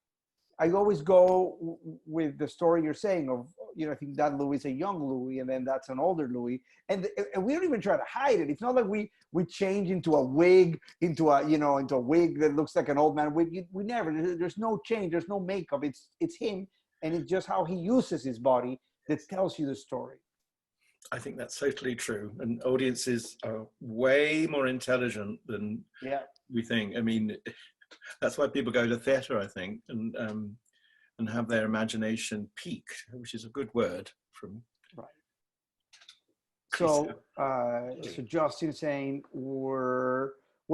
I always go with the story you're saying of, you know, I think that Louis is a young Louis, and then that's an older Louis. And we don't even try to hide it. It's not like we change into a wig, into a wig that looks like an old man wig. We never, there's no change, there's no makeup. It's him, and it's just how he uses his body that tells you the story. I think that's totally true. And audiences are way more intelligent than we think. I mean, that's why people go to theatre, I think, and have their imagination peaked, which is a good word from. Right. So, so Justin saying, where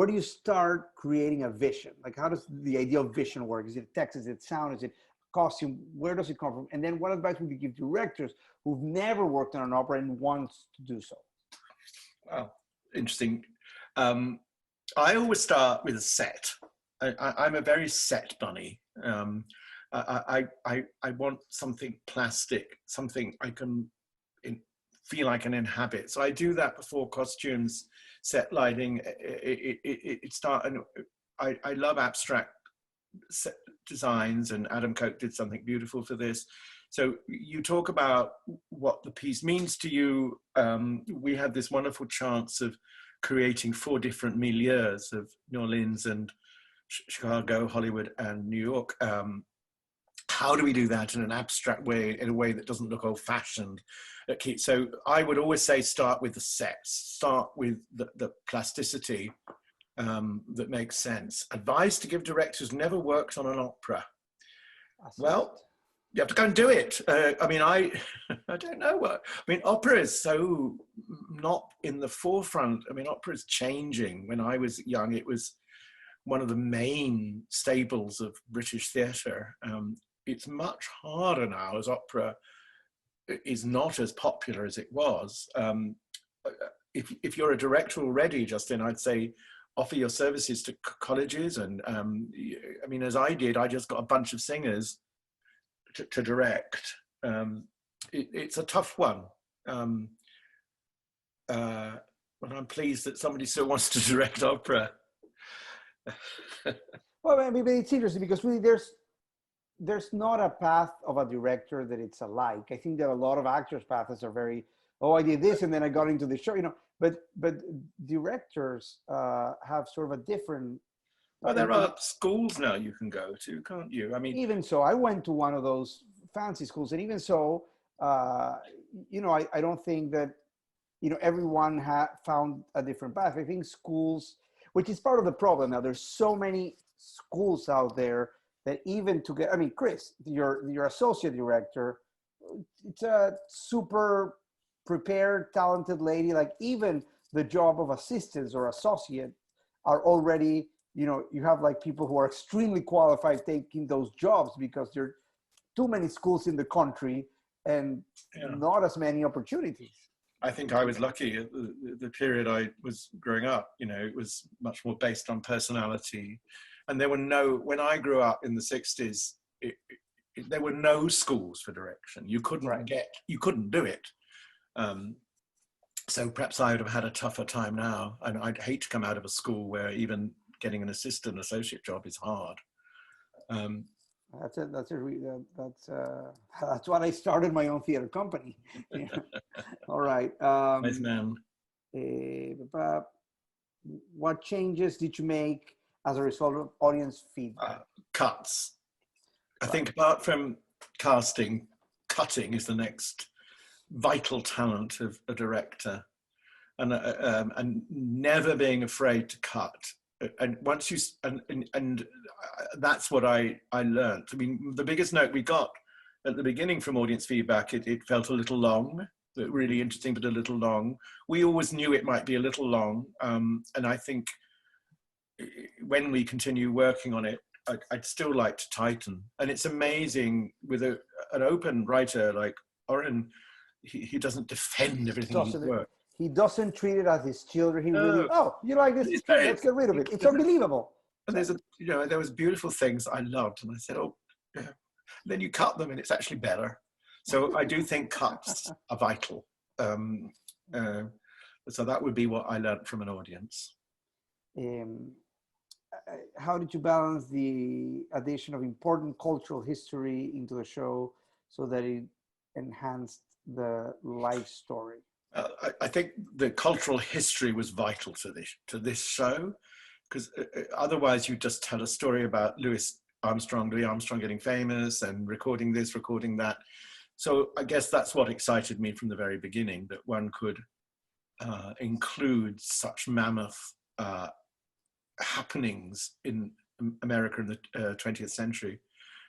do you start creating a vision? Like, how does the idea of vision work? Is it text? Is it sound? Is it costume? Where does it come from? And then what advice would you give directors who've never worked on an opera and wants to do so? Wow, interesting. I always start with a set. I'm a very set bunny. I want something plastic, something I can feel I can inhabit. So I do that before costumes, set lighting. I love abstract set designs, and Adam Koch did something beautiful for this. So you talk about what the piece means to you. We had this wonderful chance of creating 4 different milieus of New Orleans and Chicago, Hollywood, and New York. How do we do that in an abstract way, in a way that doesn't look old-fashioned? So I would always say start with the sets, start with the plasticity that makes sense. Advice to give directors: never worked on an opera. Well, you have to go and do it. I mean, I don't know what. I mean, opera is so not in the forefront. I mean, opera is changing. When I was young, it was one of the main staples of British theatre. it's much harder now, as opera is not as popular as it was. If you're a director already, Justin, I'd say offer your services to colleges. And I mean, as I did, I just got a bunch of singers to direct. It's a tough one. But I'm pleased that somebody still wants to direct opera. Well, I mean, but it's interesting because really there's not a path of a director that it's alike. I think that a lot of actors' paths are very, oh, I did this and then I got into the show, you know. But directors have sort of a different. Well, there are schools now you can go to, can't you? I mean, even so, I went to one of those fancy schools, and even so, you know, I don't think that, you know, everyone found a different path. I think schools, which is part of the problem now, there's so many schools out there that even to get, I mean, Chris, your associate director, it's a super prepared, talented lady. Like even the job of assistants or associate are already, you know, you have like people who are extremely qualified taking those jobs because there are too many schools in the country and not as many opportunities. I think I was lucky at the period I was growing up. You know, it was much more based on personality. And there were when I grew up in the 60s, there were no schools for direction. You couldn't you couldn't do it. So perhaps I would have had a tougher time now. And I'd hate to come out of a school where even getting an assistant associate job is hard. That's what I started my own theater company. All right. Nice man. What changes did you make as a result of audience feedback? Cuts. I think apart from casting, cutting is the next vital talent of a director, and never being afraid to cut. And once you and that's what I learned. I mean, the biggest note we got at the beginning from audience feedback, it felt a little long, really interesting, but a little long. We always knew it might be a little long, and I think when we continue working on it, I'd still like to tighten. And it's amazing with an open writer like Oren, he doesn't defend everything he works. He doesn't treat it as his children. He really, oh, you like this? Let's get rid of it. It's unbelievable. And there was beautiful things I loved, and I said, oh, yeah. Then you cut them, and it's actually better. So I do think cuts are vital. So that would be what I learned from an audience. How did you balance the addition of important cultural history into the show so that it enhanced the life story? I think the cultural history was vital to this show, because otherwise you just tell a story about Louis Armstrong getting famous and recording this, recording that. So I guess that's what excited me from the very beginning, that one could include such mammoth happenings in America in the 20th century.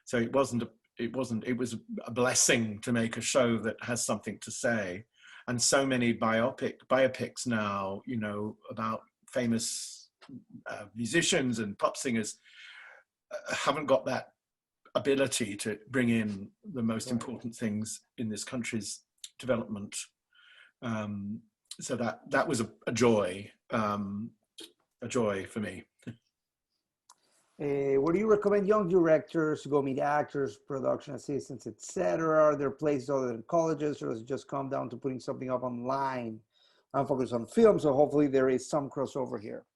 So it was a blessing to make a show that has something to say. And so many biopics now, you know, about famous musicians and pop singers haven't got that ability to bring in the most important things in this country's development. So that was a joy for me. Where do you recommend young directors to go meet actors, production assistants, etc.? Are there places other than colleges, or does it just come down to putting something up online? I'm focused on film, so hopefully there is some crossover here.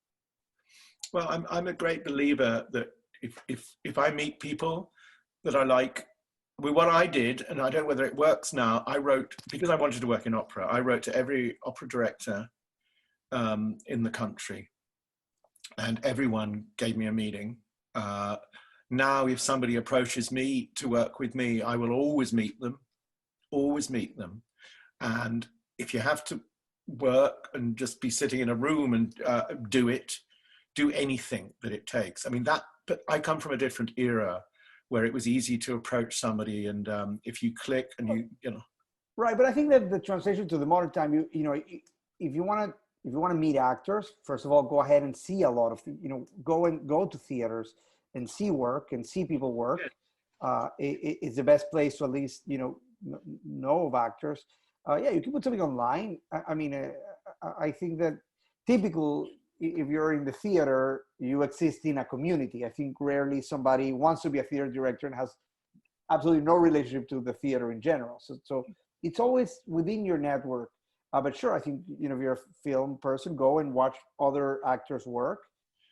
Well, I'm a great believer that if I meet people that I like, what I did, and I don't know whether it works now, I wrote, because I wanted to work in opera, I wrote to every opera director in the country, and everyone gave me a meeting. Now, if somebody approaches me to work with me, I will always meet them. And if you have to work and just be sitting in a room and do anything that it takes. I mean, but I come from a different era where it was easy to approach somebody, and if you click and you know. Right, but I think that the transition to the modern time, you know, if you want to meet actors, first of all, go ahead and see a lot of, you know, go to theaters and see work and see people work. it's the best place to at least, you know of actors. Yeah, you can put something online. I mean, I think that typical, if you're in the theater, you exist in a community. I think rarely somebody wants to be a theater director and has absolutely no relationship to the theater in general. So it's always within your network. But sure, I think, you know, if you're a film person, go and watch other actors' work.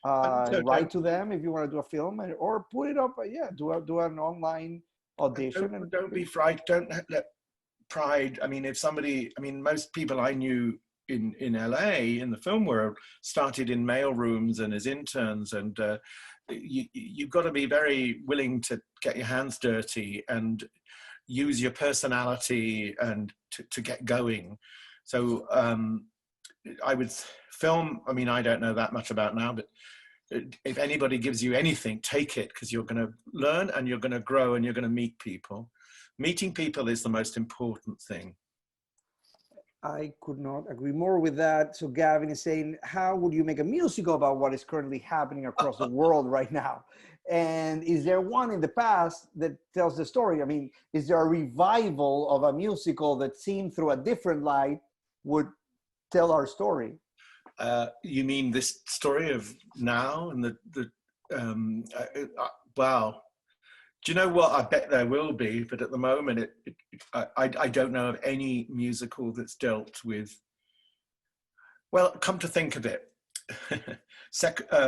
Write to them if you want to do a film, or put it up. Yeah, do an online audition. And don't be frightened. Don't let pride. I mean, if somebody, I mean, most people I knew in LA in the film world started in mail rooms and as interns, and you've got to be very willing to get your hands dirty and use your personality and to get going. So I would film. I mean, I don't know that much about now, but if anybody gives you anything, take it, because you're going to learn and you're going to grow and you're going to meet people. Meeting people is the most important thing. I could not agree more with that. So Gavin is saying, how would you make a musical about what is currently happening across the world right now? And is there one in the past that tells the story? I mean, is there a revival of a musical that seen through a different light would tell our story? You mean this story of now and wow. Do you know what? I bet there will be, but at the moment, I don't know of any musical that's dealt with. Well, come to think of it,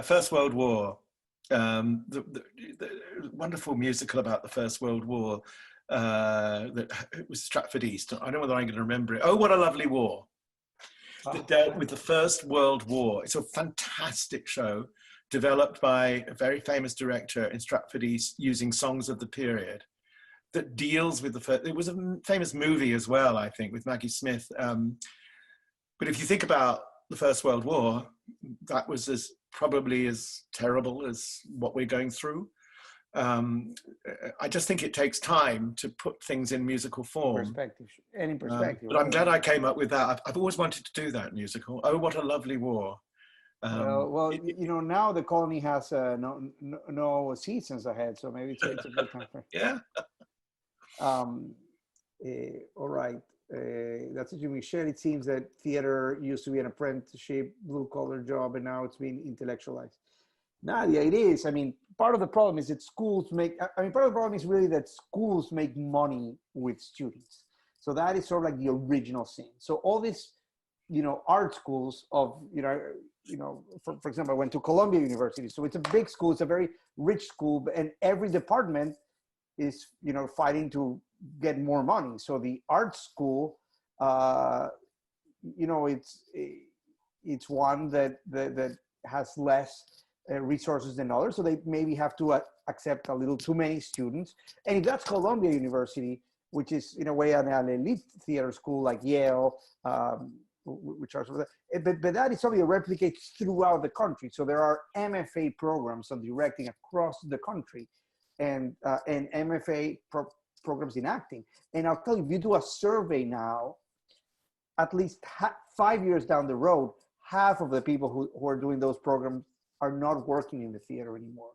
First World War, the wonderful musical about the First World War, that it was Stratford East. I don't know whether I'm going to remember it. Oh, What a Lovely War. That dealt with the First World War. It's a fantastic show, developed by a very famous director in Stratford East using songs of the period, that deals with the first. It was a famous movie as well, I think, with Maggie Smith. But if you think about the First World War, that was probably as terrible as what we're going through. I just think it takes time to put things in musical form. Perspective, any perspective. But I'm glad I came up with that. I've always wanted to do that musical. Oh, What a Lovely War. Well, you know, now the colony has no seasons ahead, so maybe it's a good time for. Yeah. All right. That's what you mean, Michelle. It seems that theater used to be an apprenticeship, blue-collar job, and now it's been intellectualized. Nadia, it is. I mean, part of the problem is that schools make. I mean, part of the problem is really that schools make money with students. So that is sort of like the original sin. So all this, you know, art schools of, for example, I went to Columbia University. So it's a big school. It's a very rich school, and every department is, you know, fighting to get more money. So the art school, you know, it's one that has less resources than others. So they maybe have to accept a little too many students. And if that's Columbia University, which is in a way an elite theater school like Yale, which are but that is something that replicates throughout the country. So there are MFA programs on directing across the country, and MFA programs in acting. And I'll tell you, if you do a survey now, at least 5 years down the road, half of the people who are doing those programs are not working in the theater anymore.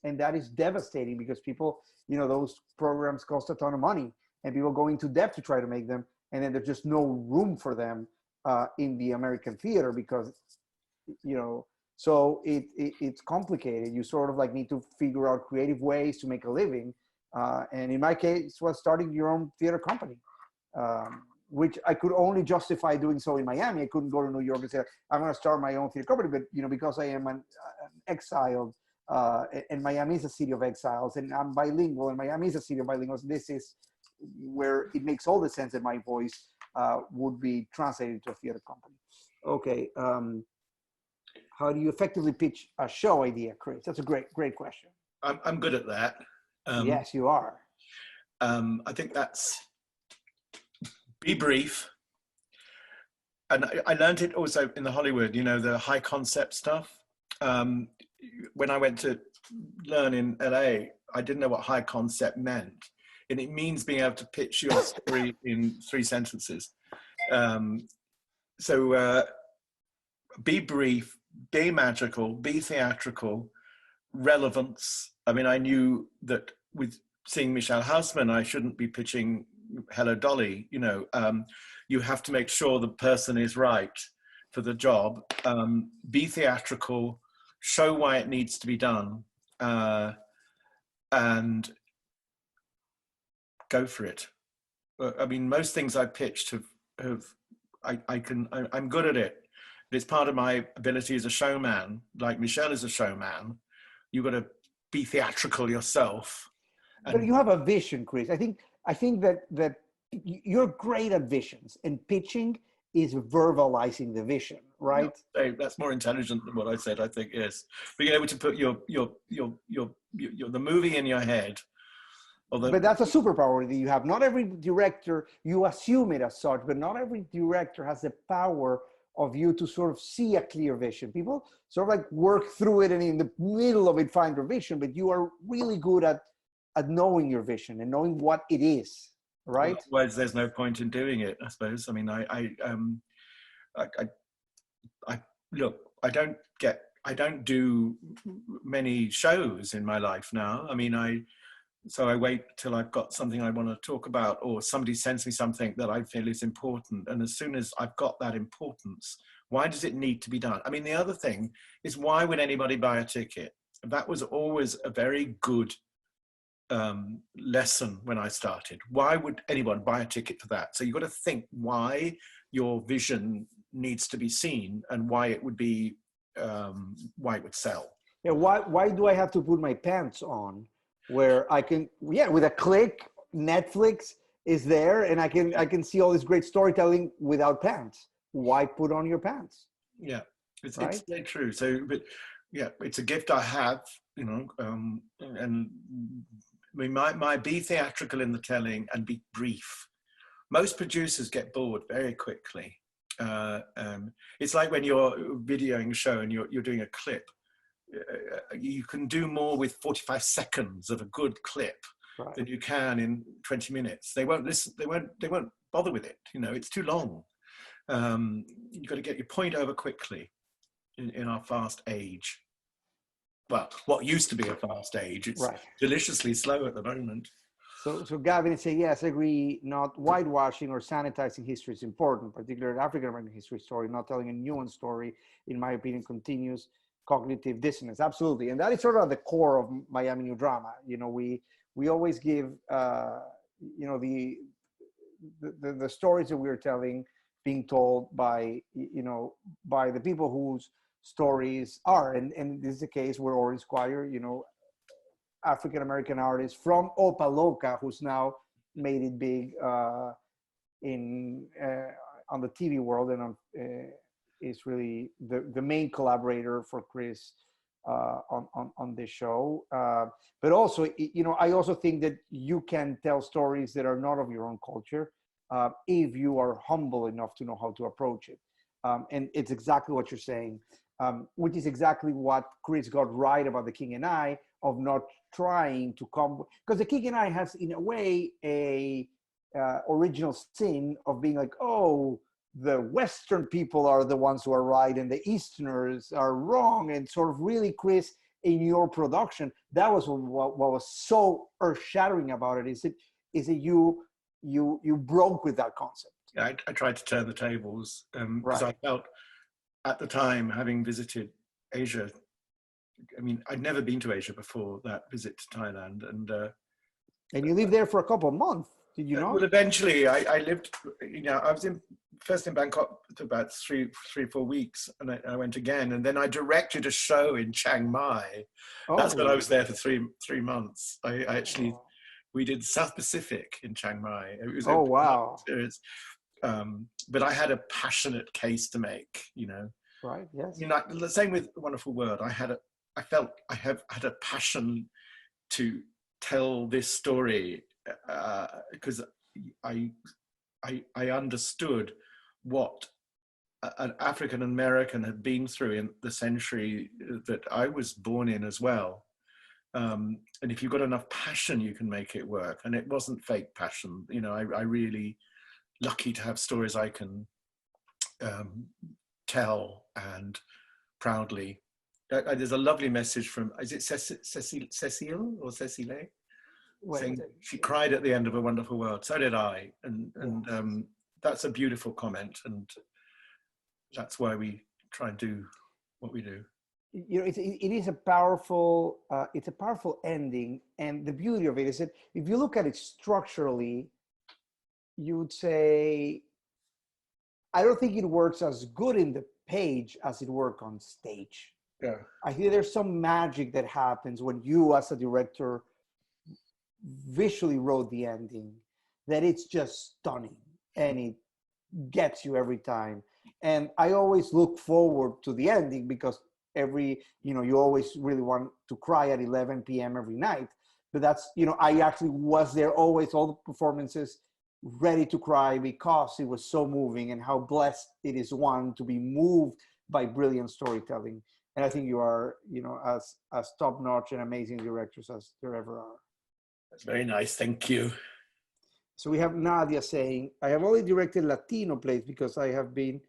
And that is devastating, because people, you know, those programs cost a ton of money, and people go into debt to try to make them. And then there's just no room for them in the American theater, because, you know, so it's complicated. You sort of like need to figure out creative ways to make a living. And in my case, was starting your own theater company, which I could only justify doing so in Miami. I couldn't go to New York and say, I'm going to start my own theater company. But, you know, because I am an exiled, and Miami is a city of exiles, and I'm bilingual, and Miami is a city of bilinguals, this is where it makes all the sense that my voice would be translated to a theater company. Okay. How do you effectively pitch a show idea, Chris? That's a great question. I'm good at that. Yes, you are. I think that's be brief. And I learned it also in the Hollywood, you know, the high concept stuff. When I went to learn in LA, I didn't know what high concept meant. And it means being able to pitch your story in 3 sentences. So be brief, be magical, be theatrical, relevance. I mean, I knew that with seeing Michelle Haussmann, I shouldn't be pitching Hello Dolly. You know, you have to make sure the person is right for the job. Be theatrical, show why it needs to be done, and go for it. I mean, most things I pitched I'm good at it. It's part of my ability as a showman, like Michelle is a showman. You've got to be theatrical yourself. But you have a vision, Chris. I think that you're great at visions, and pitching is verbalizing the vision, right? No, that's more intelligent than what I said, I think, yes. Being able to put the movie in your head. But that's a superpower that you have. Not every director, you assume it as such, but not every director has the power of you to sort of see a clear vision. People sort of like work through it and in the middle of it find their vision, but you are really good at knowing your vision and knowing what it is, right? Well, otherwise, there's no point in doing it, I suppose. I mean, look, I don't do many shows in my life now. I mean, so I wait till I've got something I want to talk about, or somebody sends me something that I feel is important. And as soon as I've got that importance, why does it need to be done? I mean, the other thing is, why would anybody buy a ticket? That was always a very good lesson when I started. Why would anyone buy a ticket for that? So you've got to think why your vision needs to be seen and why it would be, why it would sell. Yeah, why do I have to put my pants on? Where I can, with a click, Netflix is there, and I can see all this great storytelling without pants. Why put on your pants? Yeah, it's very true. So, but yeah, it's a gift I have, you know, and I mean, my be theatrical in the telling and be brief. Most producers get bored very quickly. It's like when you're videoing a show and you're doing a clip. You can do more with 45 seconds of a good clip than you can in 20 minutes. They won't listen. They won't bother with it. You know, it's too long. You've got to get your point over quickly in our fast age. Well, what used to be a fast age, it's deliciously slow at the moment. So Gavin is saying, yes, I agree, not whitewashing or sanitizing history is important, particularly African-American history story, not telling a nuanced story, in my opinion, continues cognitive dissonance. Absolutely. And that is sort of the core of Miami New Drama. You know, we always give, you know, the stories that we're telling being told by, you know, by the people whose stories are, and this is the case where Orange Squire, you know, African-American artist from Opaloka, who's now made it big on the TV world and on, is really the main collaborator for Chris on this show. But also, you know, I also think that you can tell stories that are not of your own culture if you are humble enough to know how to approach it. And it's exactly what you're saying, which is exactly what Chris got right about The King and I, of not trying to come, because The King and I has, in a way, a original sin of being like, oh, the Western people are the ones who are right and the Easterners are wrong. And sort of really, Chris, in your production, that was what was so earth-shattering about it, is that you broke with that concept. Yeah, I tried to turn the tables because I felt at the time, having visited Asia, I mean, I'd never been to Asia before that visit to Thailand. And you lived there for a couple of months, did you not? Well, eventually I lived, you know, I was first in Bangkok for about 3-4 weeks, and I went again, and then I directed a show in Chiang Mai. That's when I was there for three months. I actually, we did South Pacific in Chiang Mai. It was wow. Experience. But I had a passionate case to make, you know. Right, yes. You know, the same with Wonderful World. I felt I had a passion to tell this story because I understood what an African American had been through in the century that I was born in as well. And if you've got enough passion, you can make it work. And it wasn't fake passion. You know, I really lucky to have stories I can tell and proudly. There's a lovely message from, is it Cecile or Cecile? saying she cried at the end of A Wonderful World. So did I, and that's a beautiful comment, and that's why we try and do what we do. You know, it is a powerful, it's a powerful ending, and the beauty of it is that if you look at it structurally, you would say, I don't think it works as good in the page as it worked on stage. Yeah, I think there's some magic that happens when you, as a director, visually wrote the ending, that it's just stunning and it gets you every time. And I always look forward to the ending because you always really want to cry at 11 p.m. every night. But that's, I actually was there always, all the performances, ready to cry because it was so moving, and how blessed it is one to be moved by brilliant storytelling. And I think you are, as top-notch and amazing directors as there ever are. that's very nice. Thank you. So we have Nadia saying, I have only directed Latino plays because I have been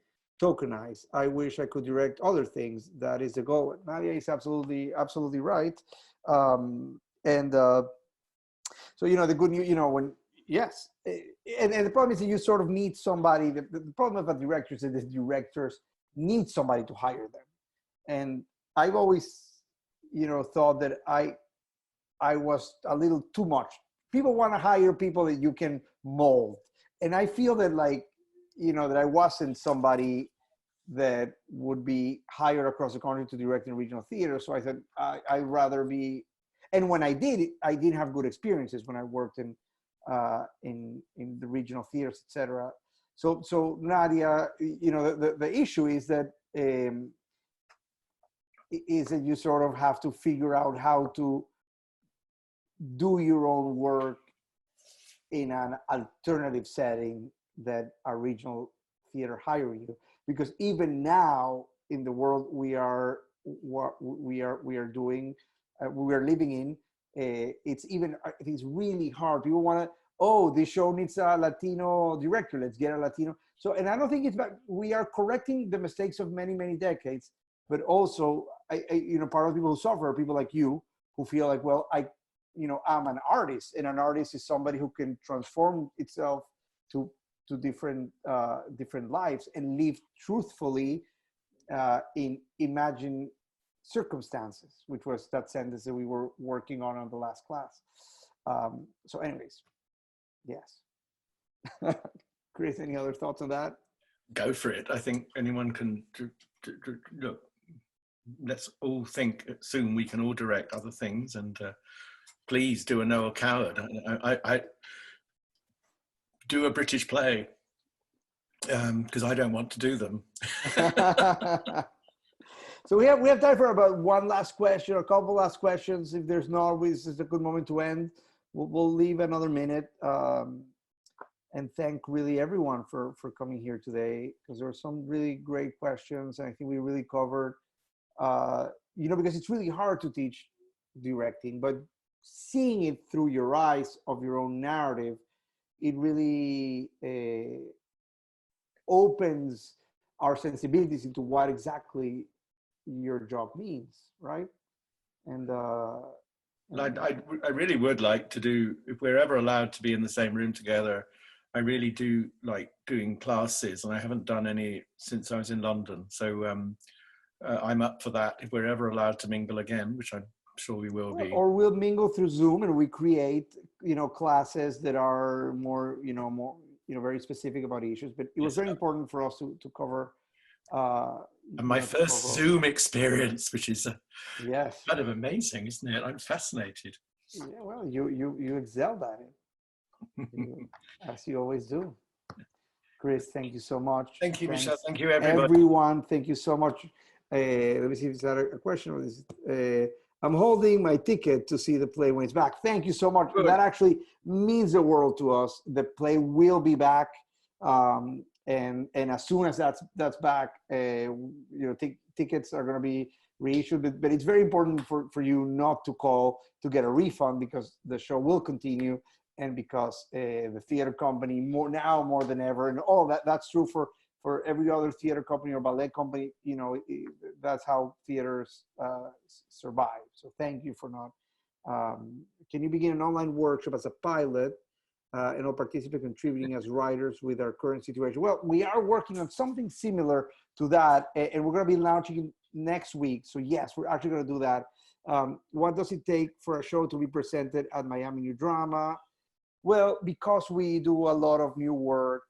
tokenized. I wish I could direct other things. That is the goal. Nadia is absolutely right. So, the good news, yes. And the problem is that you sort of need somebody. The problem with directors is that directors need somebody to hire them. And I've always, thought that I was a little too much. People want to hire people that you can mold. And I feel that that I wasn't somebody that would be hired across the country to direct in regional theater. So I said, I'd rather be, and when I did, I didn't have good experiences when I worked in the regional theaters, etc. So Nadia, the issue is that you sort of have to figure out how to do your own work in an alternative setting that a regional theater hire you, because even now in the world we are living in, it's really hard. People want to, this show needs a Latino director, let's get a Latino. So, and I don't think it's bad. We are correcting the mistakes of many decades, but also part of the people who suffer are people like you who feel like, well, I'm an artist, and an artist is somebody who can transform itself to different lives and live truthfully in imagined circumstances, which was that sentence that we were working on the last class. So anyways, yes. Chris, any other thoughts on that? Go for it. I think anyone can look. Let's all think soon we can all direct other things, and please do a Noel Coward. I do a British play because I don't want to do them. So we have time for about one last question, or a couple last questions. If there's not, this is a good moment to end. We'll leave another minute and thank really everyone for coming here today, because there were some really great questions, and I think we really covered, because it's really hard to teach directing, but seeing it through your eyes of your own narrative, it really opens our sensibilities into what exactly your job means, right? And I really would like to do, if we're ever allowed to be in the same room together, I really do like doing classes, and I haven't done any since I was in London. So I'm up for that if we're ever allowed to mingle again, which I'm sure we will be. Or we'll mingle through Zoom, and we create, classes that are more, very specific about issues. But it was very important for us to cover. And my first Zoom experience, which is yes, kind of amazing, isn't it? I'm fascinated. Yeah, well, you excelled at it, as you always do. Chris, thank you so much. Thank you, Thanks, Michelle. Thank you, everybody. Everyone, thank you so much. Let me see if it's a question or this. I'm holding my ticket to see the play when it's back. Thank you so much. Good. That actually means the world to us. The play will be back, and as soon as that's back, tickets are going to be reissued. But it's very important for you not to call to get a refund, because the show will continue, and because the theater company more than ever, and all that's true for every other theater company or ballet company, that's how theaters survive. So thank you for not Can you begin an online workshop as a pilot and all participants contributing as writers with our current situation? Well, we are working on something similar to that, and we're going to be launching it next week. So yes, we're actually going to do that. What does it take for a show to be presented at Miami New Drama? Well, because we do a lot of new work,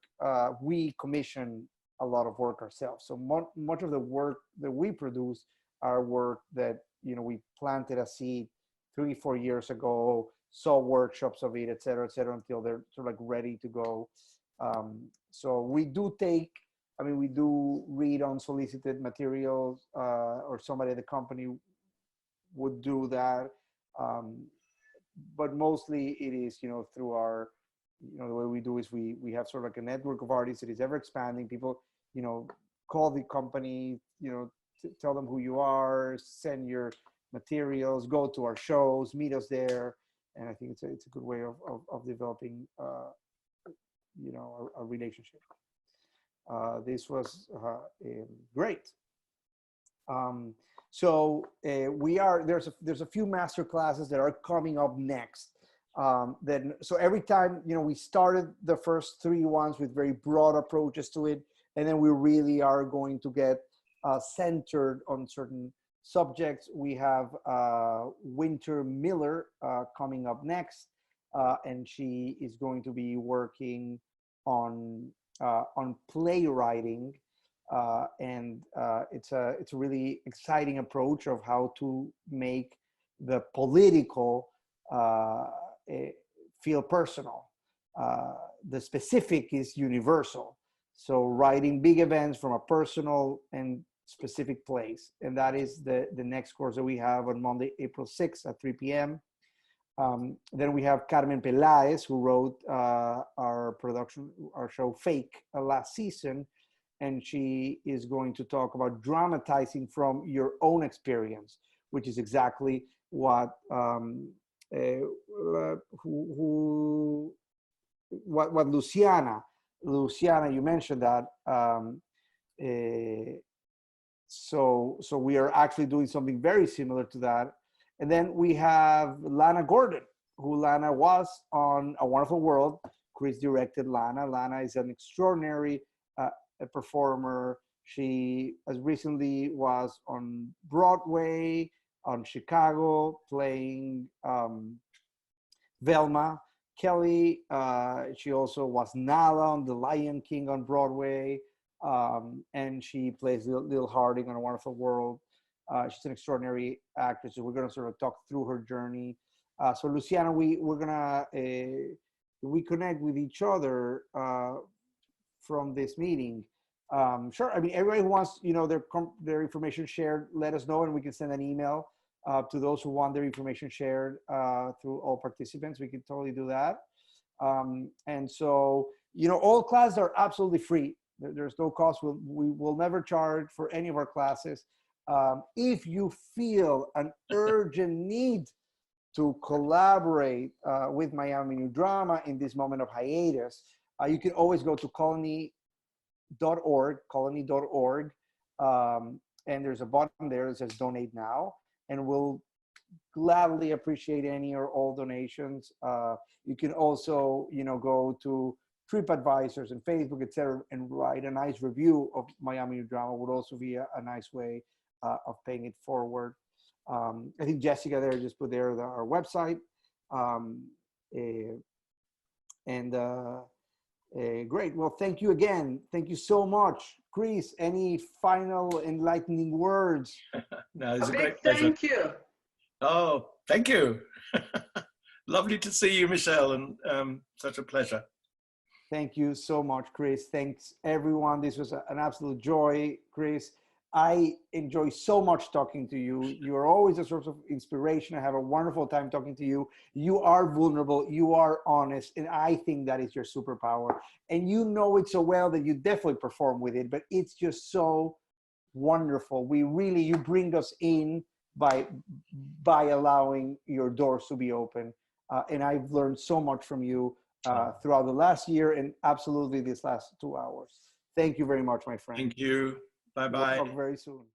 we commission a lot of work ourselves. So much of the work that we produce are work that, you know, we planted a seed 3-4 years ago, saw workshops of it, et cetera, until they're sort of like ready to go. So we do take, I mean, we do read unsolicited materials, or somebody at the company would do that. But mostly it is, you know, through our, you know, the way we do is we have sort of like a network of artists that is ever expanding. People, you know, call the company, you know, tell them who you are, send your materials, go to our shows, meet us there. And I think it's a good way of developing, you know, a relationship. This was great. So there's a few master classes that are coming up next. So every time, you know, we started the first 3 ones with very broad approaches to it, and then we really are going to get centered on certain subjects. We have Winter Miller coming up next, and she is going to be working on playwriting. And it's a really exciting approach of how to make the political feel personal. The specific is universal. So writing big events from a personal and specific place. And that is the next course that we have on Monday, April 6th at 3 p.m. Then we have Carmen Peláez, who wrote our show Fake last season. And she is going to talk about dramatizing from your own experience, which is exactly what Luciana, you mentioned that. So we are actually doing something very similar to that. And then we have Lana Gordon, who Lana was on A Wonderful World. Chris directed Lana. Lana is an extraordinary a performer. She as recently was on Broadway, on Chicago, playing Velma Kelly. She also was Nala on The Lion King on Broadway, and she plays Lil Harding on A Wonderful World. She's an extraordinary actress, so we're going to sort of talk through her journey. So Luciana, we're going to reconnect with each other from this meeting. Sure. I mean, everybody who wants, you know, their information shared, let us know, and we can send an email to those who want their information shared through all participants. We can totally do that. And so, you know, all classes are absolutely free. There's no cost. We will never charge for any of our classes. If you feel an urgent need to collaborate with Miami New Drama in this moment of hiatus, you can always go to colony.org, and there's a button there that says donate now, and we'll gladly appreciate any or all donations. You can also, you know, go to TripAdvisors and Facebook, etc., and write a nice review of Miami New Drama. Would also be a nice way of paying it forward. I think Jessica there just put there our website. Great. Well, thank you again. Thank you so much. Chris, any final enlightening words? No, it's a big great pleasure. thank you. Oh, thank you. Lovely to see you, Michelle, and such a pleasure. Thank you so much, Chris. Thanks, everyone. This was an absolute joy, Chris. I enjoy so much talking to you. You are always a source of inspiration. I have a wonderful time talking to you. You are vulnerable. You are honest. And I think that is your superpower. And you know it so well that you definitely perform with it. But it's just so wonderful. You bring us in by allowing your doors to be open. And I've learned so much from you throughout the last year and absolutely these last 2 hours. Thank you very much, my friend. Thank you. Bye-bye. We'll talk very soon.